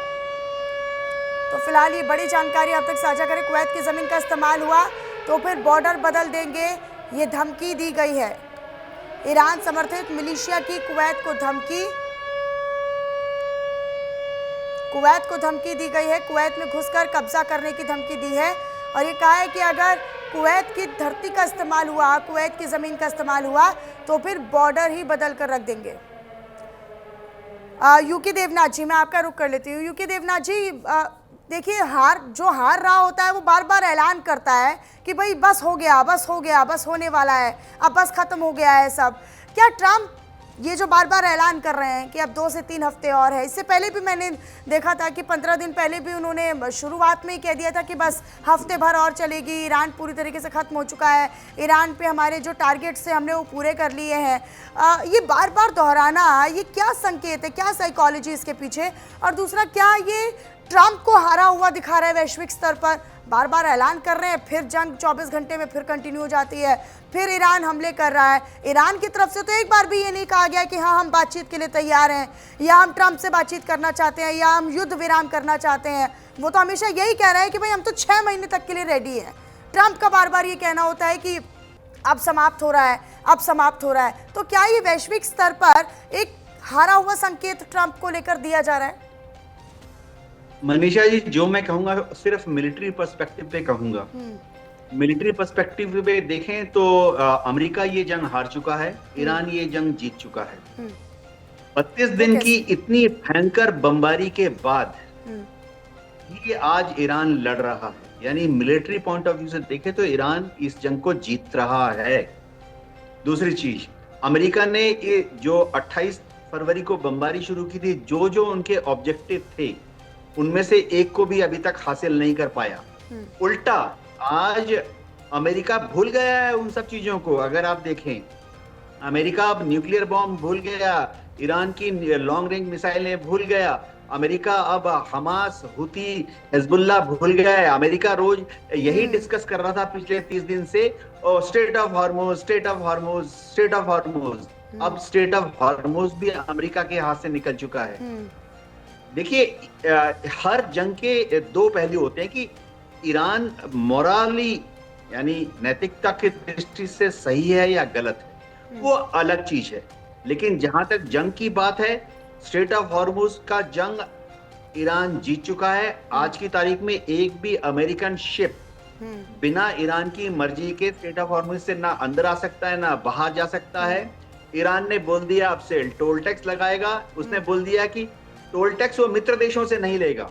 तो फिलहाल ये बड़ी जानकारी आप तक साझा करें, कुवैत की ज़मीन का इस्तेमाल हुआ तो फिर बॉर्डर बदल देंगे, ये धमकी दी गई है। ईरान समर्थित मिलिशिया की कुवैत को धमकी दी गई है, कुवैत में घुसकर कब्जा करने की धमकी दी है और ये कहा है कि अगर कुवैत की धरती का इस्तेमाल हुआ, कुवैत की ज़मीन का इस्तेमाल हुआ तो फिर बॉर्डर ही बदल कर रख देंगे। यूके देवनाथ जी, मैं आपका रुख कर लेती हूँ। यूके देवनाथ जी, देखिए जो हार रहा होता है वो बार बार ऐलान करता है कि भाई बस हो गया, बस होने वाला है, अब बस खत्म हो गया है सब। क्या ट्रंप ये जो बार बार ऐलान कर रहे हैं कि अब 2 से 3 हफ्ते और है, इससे पहले भी मैंने देखा था कि 15 दिन पहले भी उन्होंने शुरुआत में ही कह दिया था कि बस हफ्ते भर और चलेगी, ईरान पूरी तरीके से ख़त्म हो चुका है, ईरान पे हमारे जो टारगेट्स हैं हमने वो पूरे कर लिए हैं। ये बार बार दोहराना, ये क्या संकेत है, क्या साइकोलॉजी इसके पीछे? और दूसरा, क्या ये ट्रंप को हारा हुआ दिखा रहा है वैश्विक स्तर पर? बार बार ऐलान कर रहे हैं, फिर जंग 24 घंटे में फिर कंटिन्यू हो जाती है, फिर ईरान हमले कर रहा है। ईरान की तरफ से तो एक बार भी ये नहीं कहा गया कि हाँ हम बातचीत के लिए तैयार हैं, या हम ट्रंप से बातचीत करना चाहते हैं, या हम युद्ध विराम करना चाहते हैं। वो तो हमेशा यही कह रहा है कि भाई हम तो 6 महीने तक के लिए रेडी हैं। ट्रंप का बार बार ये कहना होता है कि अब समाप्त हो रहा है। तो क्या ये वैश्विक स्तर पर एक हारा हुआ संकेत ट्रंप को लेकर दिया जा रहा है? मनीषा जी, जो मैं कहूंगा सिर्फ मिलिट्री पर्सपेक्टिव पे कहूंगा। मिलिट्री पर्सपेक्टिव पे देखें तो अमेरिका ये जंग हार चुका है, ईरान ये जंग जीत चुका है। 32 दिन की इतनी भयंकर बमबारी के बाद ये आज ईरान लड़ रहा है, यानी मिलिट्री पॉइंट ऑफ व्यू से देखें तो ईरान इस जंग को जीत रहा है। दूसरी चीज, अमेरिका ने ये जो 28 फरवरी को बमबारी शुरू की थी, जो उनके ऑब्जेक्टिव थे उनमें से एक को भी अभी तक हासिल नहीं कर पाया। उल्टा आज अमेरिका भूल गया है उन सब चीजों को। अगर आप देखें, अमेरिका अब न्यूक्लियर बॉम्ब भूल गया, ईरान की लॉन्ग रेंज मिसाइलें भूल गया, अमेरिका अब हमास, हुती, हिजबुल्लाह भूल गया है। अमेरिका रोज यही डिस्कस कर रहा था पिछले 30 दिन से, स्टेट ऑफ हॉर्मुज। अब स्टेट ऑफ हॉर्मुज भी अमेरिका के हाथ से निकल चुका है। देखिए, हर जंग के 2 पहलू होते हैं कि ईरान मोराली यानी नैतिकता की दृष्टि से सही है या गलत है, वो अलग चीज है। लेकिन जहां तक जंग की बात है, स्टेट ऑफ हॉर्मुज का जंग ईरान जीत चुका है। आज की तारीख में एक भी अमेरिकन शिप बिना ईरान की मर्जी के स्टेट ऑफ हॉर्मुज से ना अंदर आ सकता है ना बाहर जा सकता है। ईरान ने बोल दिया अब से टोल टैक्स लगाएगा। उसने बोल दिया कि टोल टैक्स वो मित्र देशों से नहीं लेगा,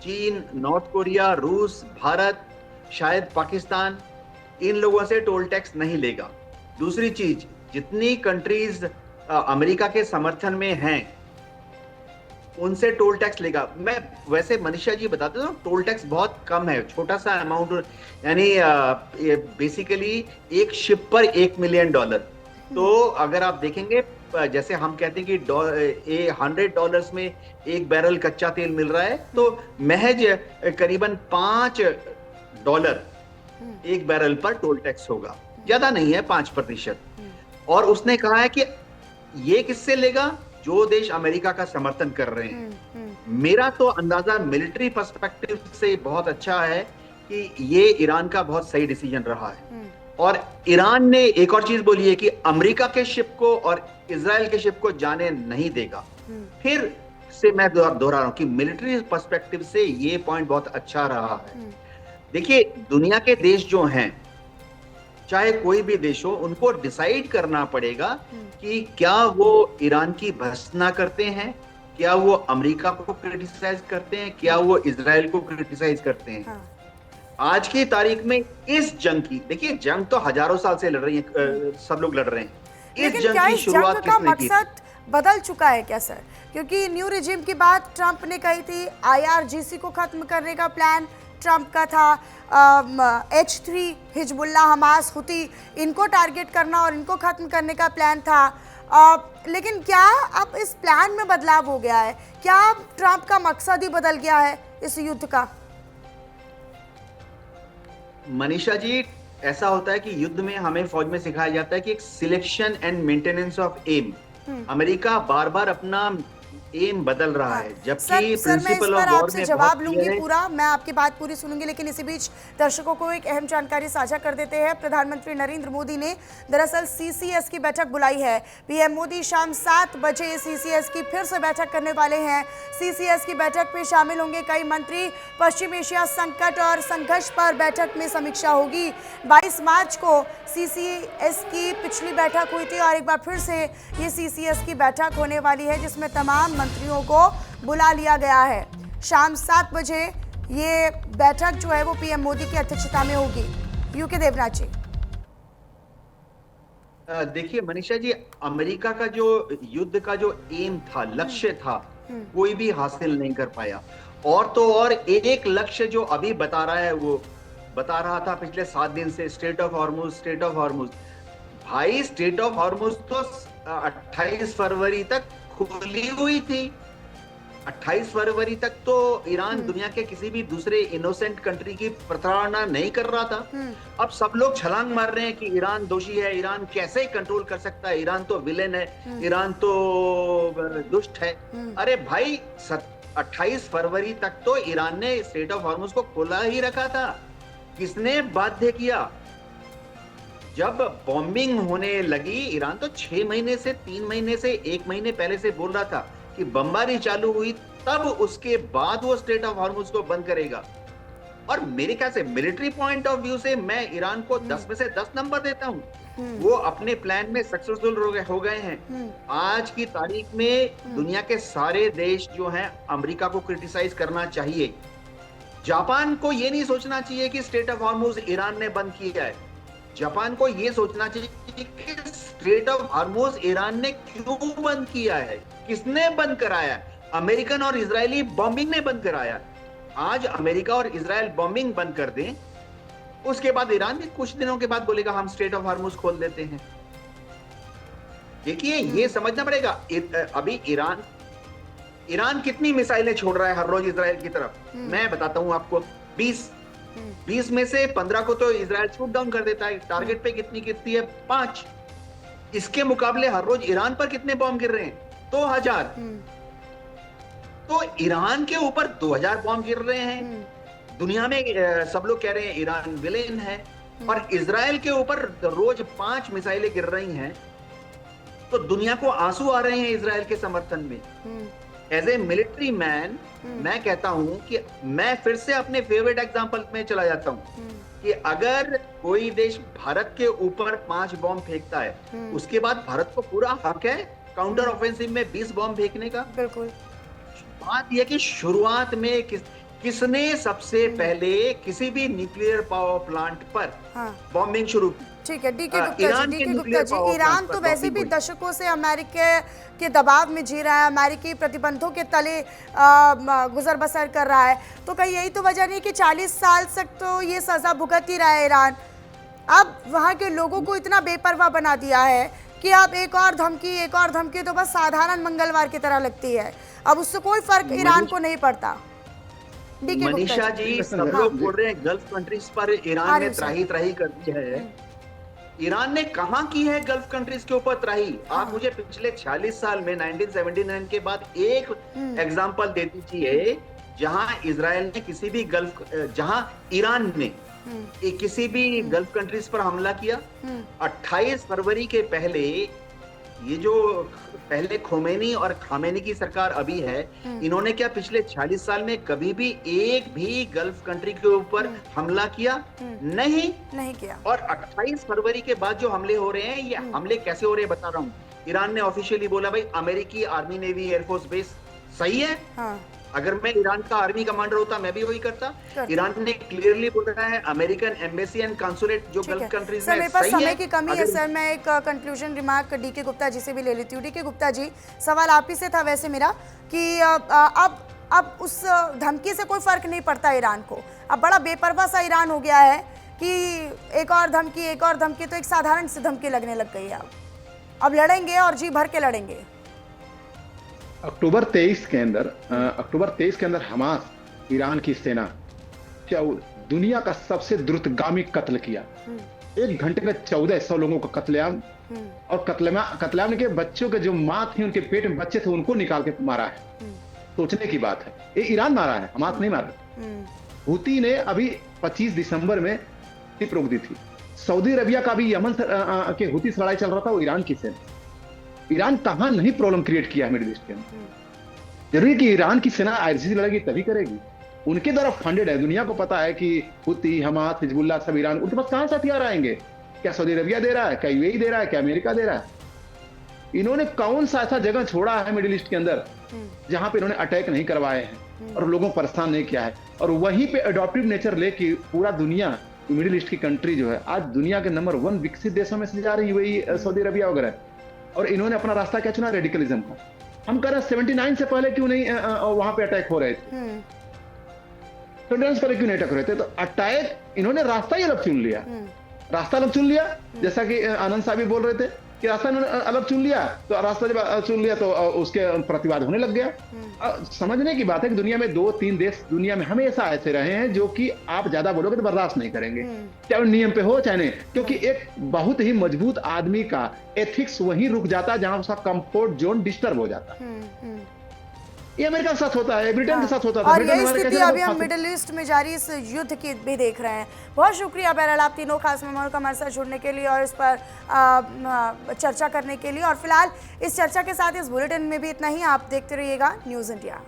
चीन, नॉर्थ कोरिया, रूस, भारत, शायद पाकिस्तान, इन लोगों से टोल टैक्स नहीं लेगा। दूसरी चीज, जितनी कंट्रीज अमेरिका के समर्थन में हैं उनसे टोल टैक्स लेगा। मैं वैसे मनीषा जी बताते हूँ, टोल टैक्स बहुत कम है, छोटा सा अमाउंट, यानी बेसिकली एक शिप पर $1 मिलियन। तो अगर आप देखेंगे, जैसे हम कहते हैं कि $100 में 1 बैरल कच्चा तेल मिल रहा है, तो महज करीबन $5 1 बैरल पर टोल टैक्स होगा, ज्यादा नहीं है, 5%। और उसने कहा है कि ये किससे लेगा? जो देश अमेरिका का समर्थन कर रहे हैं। मेरा तो अंदाजा मिलिट्री पर्सपेक्टिव से बहुत अच्छा है कि ये ईरान का बहुत सही डिसीजन रहा है। और ईरान ने एक और चीज बोली है कि अमेरिका के शिप को और इजराइल के शिप को जाने नहीं देगा। फिर से मैं दोहरा रहा हूं कि मिलिट्री पर्सपेक्टिव से ये पॉइंट बहुत अच्छा रहा है। देखिए, दुनिया के देश जो हैं चाहे कोई भी देश हो, उनको डिसाइड करना पड़ेगा कि क्या वो ईरान की भर्त्सना करते हैं, क्या वो अमेरिका को क्रिटिसाइज करते हैं, क्या वो इजराइल को क्रिटिसाइज करते हैं। हाँ। आज की तारीख में इस जंग की, देखिए जंग तो हजारों साल से लड़ रही है, सब लोग लड़ रहे हैं। इस लेकिन जंग क्या की इस शुरुआत जंग का किसने की? मकसद बदल चुका है क्या सर? क्योंकि न्यू रिजीम की बात ट्रंप ने कही थी, IRGC को खत्म करने का प्लान ट्रंप का था, H3 हिजबुल्ला, हमास, हुती, इनको टारगेट करना और इनको खत्म करने का प्लान था। लेकिन क्या अब इस प्लान में बदलाव हो गया है? क्या ट्रंप का मकसद ही बदल गया है इस युद्ध का? मनीषा जी, ऐसा होता है कि युद्ध में हमें फौज में सिखाया जाता है कि एक selection and maintenance of aim. अमेरिका बार बार अपना एम बदल रहा है, जबकि सर मैं इस प्रिंसिपल पर ऑफ वॉर आपसे में जवाब बहुत लूंगी क्लियर है। पूरा, मैं आपकी बात पूरी सुनूंगी, लेकिन इसी बीच दर्शकों को एक अहम जानकारी साझा कर देते हैं। प्रधानमंत्री नरेंद्र मोदी ने दरअसल CCS की बैठक बुलाई है। PM मोदी शाम 7 बजे CCS की फिर से बैठक करने वाले हैं। CCS की बैठक में शामिल होंगे कई मंत्री। पश्चिम एशिया संकट और संघर्ष पर बैठक में समीक्षा होगी। 22 मार्च को CCS की पिछली बैठक हुई थी और एक बार फिर से ये CCS की बैठक होने वाली है, जिसमें तमाम मंत्रियों को बुला लिया गया है। शाम 7 बजे ये बैठक जो है वो PM मोदी की अध्यक्षता में होगी। यूके देवनाथ जी। देखिए मनीषा जी, अमेरिका का जो युद्ध का जो एम था, लक्ष्य था, कोई भी हासिल नहीं कर पाया। और तो और एक लक्ष्य जो अभी बता रहा है, वो बता रहा था पिछले 7 दिन से, straight of Hormuz, straight of Hormuz. भाई स्ट्रेट ऑफ हॉर्मुज तो 28 फरवरी तक खुली हुई थी। 28 फरवरी तक तो ईरान दुनिया के किसी भी दूसरे इनोसेंट कंट्री की प्रताड़ना नहीं कर रहा था। अब सब लोग छलांग मार रहे हैं कि ईरान दोषी है, ईरान कैसे कंट्रोल कर सकता है, ईरान तो विलेन है, ईरान तो दुष्ट है। अरे भाई 28 फरवरी तक तो ईरान ने स्ट्रेट ऑफ हॉर्मुज को खोला ही रखा था। किसने बाध्य किया? जब बॉम्बिंग होने लगी, ईरान तो 6 महीने से, 3 महीने से, 1 महीने पहले से बोल रहा था कि बमबारी चालू हुई, तब उसके बाद वो स्ट्रेट ऑफ हॉर्मुज को बंद करेगा। और मेरे ख्याल से मिलिट्री पॉइंट ऑफ व्यू से मैं ईरान को 10 में से 10 नंबर देता हूँ। वो अपने प्लान में सक्सेसफुल हो गए हैं। आज की तारीख में दुनिया के सारे देश जो हैं, अमेरिका को क्रिटिसाइज करना चाहिए। जापान को ये नहीं सोचना चाहिए कि स्ट्रेट ऑफ हॉर्मुज ईरान ने बंद किया है। जापान को यह सोचना चाहिए कि स्ट्रेट ऑफ हॉर्मुज ईरान ने क्यों बंद किया है, किसने बंद कराया? अमेरिकन और इजरायली बॉम्बिंग ने बंद कराया। आज अमेरिका और इजरायल बॉम्बिंग बंद कर दें, उसके बाद ईरान भी कुछ दिनों के बाद बोलेगा हम स्ट्रेट ऑफ हॉर्मुज खोल देते हैं। देखिए ये समझना पड़ेगा, अभी ईरान कितनी मिसाइलें छोड़ रहा है हर रोज इजरायल की तरफ। मैं बताता हूं आपको, 20 में से 15 को तो इजरायल शूट डाउन कर देता है। टारगेट पे कितनी गिरती है? 5। इसके मुकाबले हर रोज ईरान पर कितने बॉम्ब गिर रहे हैं? 2000। तो ईरान के ऊपर 2000 बॉम्ब गिर रहे हैं। दुनिया में सब लोग कह रहे हैं ईरान विलेन है, और इजरायल के ऊपर रोज 5 मिसाइलें गिर रही हैं। तो दुनिया को आंसू आ रहे हैं इजरायल के समर्थन में। एज ए मिलिट्री मैन मैं कहता हूं कि मैं फिर से अपने फेवरेट एग्जांपल में चला जाता हूं कि अगर कोई देश भारत के ऊपर 5 बॉम्ब फेंकता है, उसके बाद भारत को पूरा हक है काउंटर ऑफेंसिव में 20 बॉम्ब फेंकने का। बिल्कुल। बात यह कि शुरुआत में किसने सबसे पहले किसी भी न्यूक्लियर पावर प्लांट पर बॉम्बिंग शुरू की? ठीक है, डीके गुप्ता जी, ईरान तो वैसे भी दशकों से अमेरिका के दबाव में जी रहा है, अमेरिकी प्रतिबंधों के तले गुजर बसर कर रहा है। तो कहीं यही तो वजह नहीं कि 40 साल तक तो ये सजा भुगत ही रहा है ईरान। अब वहाँ के लोगों को इतना बेपरवाह बना दिया है कि अब एक और धमकी तो बस साधारण मंगलवार की तरह लगती है। अब उससे कोई फर्क ईरान को नहीं पड़ता। मनीषा जी, सब लोग बोल रहे हैं गल्फ कंट्रीज पर ईरान ने त्राही कर दी है। ईरान ने कहां की है गल्फ कंट्रीज के ऊपर त्राही? आप मुझे पिछले 46 साल में 1979 के बाद एक एग्जांपल दे दीजिए जहां इजराइल ने किसी भी जहां ईरान ने किसी भी गल्फ कंट्रीज पर हमला किया। 28 फरवरी के पहले ये जो पहले खोमेनी और खामेनी की सरकार अभी है, इन्होंने क्या पिछले 40 साल में कभी भी एक भी गल्फ कंट्री के ऊपर हमला किया? नहीं किया। और 28 फरवरी के बाद जो हमले हो रहे हैं, ये हमले कैसे हो रहे हैं बता रहा हूँ। ईरान ने ऑफिशियली बोला भाई अमेरिकी आर्मी नेवी एयरफोर्स बेस सही है। हाँ। अगर मैं ईरान का आर्मी कमांडर होता मैं भी वही करता। ईरान ने क्लियरली बोला है अमेरिकन एम्बेसी एंड कंसुलेट जो गल्फ कंट्रीज सर, में मेरे पास सही समय है। की कमी है सर, मैं एक conclusion remark DK Gupta ji से भी ले लेती हूँ। डीके गुप्ता जी, सवाल आप ही से था वैसे मेरा कि अब उस धमकी से कोई फर्क नहीं पड़ता ईरान को। अब बड़ा बेपरवाह सा ईरान हो गया है कि एक और धमकी तो एक साधारण सी धमकी लगने लग गई है। अब लड़ेंगे और जी भर के लड़ेंगे। अक्टूबर 23 के अंदर हमास ईरान की सेना क्या दुनिया का सबसे द्रुतगामी कत्ल किया। 1 घंटे में 1400 लोगों का कत्लेआम, और कत्लेआम के बच्चों के जो माँ थी उनके पेट में बच्चे थे उनको निकाल के मारा है। सोचने की बात है, ये ईरान मारा है, हमास नहीं मारा। हूती ने अभी 25 दिसंबर में टिप रोक दी थी। सऊदी अरबिया का भी यमन के हूती से लड़ाई चल रहा था, वो ईरान की सेना। ईरान कहां नहीं प्रॉब्लम क्रिएट किया है मिडिल ईस्ट के अंदर। जरूरी कि ईरान की सेना आईसीसी लड़ेगी तभी करेगी, उनके द्वारा फंडेड है। दुनिया को पता है कि हुती, हमास, हिजबुल्लाह सब ईरान, उनके पास कहां से हथियार आएंगे? क्या सऊदी अरबिया दे रहा है? क्या यूएई दे रहा है? क्या अमेरिका दे रहा है? इन्होंने कौन सा ऐसा जगह छोड़ा है मिडिल ईस्ट के अंदर जहां पे इन्होंने अटैक नहीं करवाए हैं और लोगों को परेशान नहीं किया है? और वहीं पे अडॉप्टिव नेचर लेके पूरा दुनिया, मिडिल ईस्ट की कंट्री जो है आज दुनिया के नंबर 1 विकसित देशों में से जा रही है, सऊदी अरबिया वगैरह। और इन्होंने अपना रास्ता क्या चुना? रेडिकलिज्म का। हम कह रहे हैं 79 से पहले क्यों नहीं वहां पे अटैक हो रहे थे? 79 से पहले क्यों नहीं अटैक हो रहे थे? तो अटैक इन्होंने रास्ता ही अलग चुन लिया। रास्ता अलग चुन लिया, जैसा कि आनंद साहब भी बोल रहे थे कि रास्ता इन्होंने अलग चुन लिया, तो रास्ता जब चुन लिया तो उसके प्रतिवाद होने लग गया। समझने की बात है कि दुनिया में 2-3 देश दुनिया में हमेशा ऐसे रहे हैं जो कि आप ज्यादा बोलोगे तो बर्दाश्त नहीं करेंगे, चाहे नियम पे हो चाहे नहीं, क्योंकि एक बहुत ही मजबूत आदमी का एथिक्स वहीं रुक जाता है जहां उसका कंफर्ट जोन डिस्टर्ब हो जाता है। ये अमेरिका के साथ होता है, ब्रिटेन के साथ होता है। और यही स्थिति अभी हम मिडिल ईस्ट में जारी इस युद्ध की भी देख रहे हैं। बहुत शुक्रिया बहरहाल आप तीनों खास मेहमानों का हमारे साथ जुड़ने के लिए और इस पर चर्चा करने के लिए। और फिलहाल इस चर्चा के साथ इस बुलेटिन में भी इतना ही। आप देखते रहिएगा न्यूज़ इंडिया।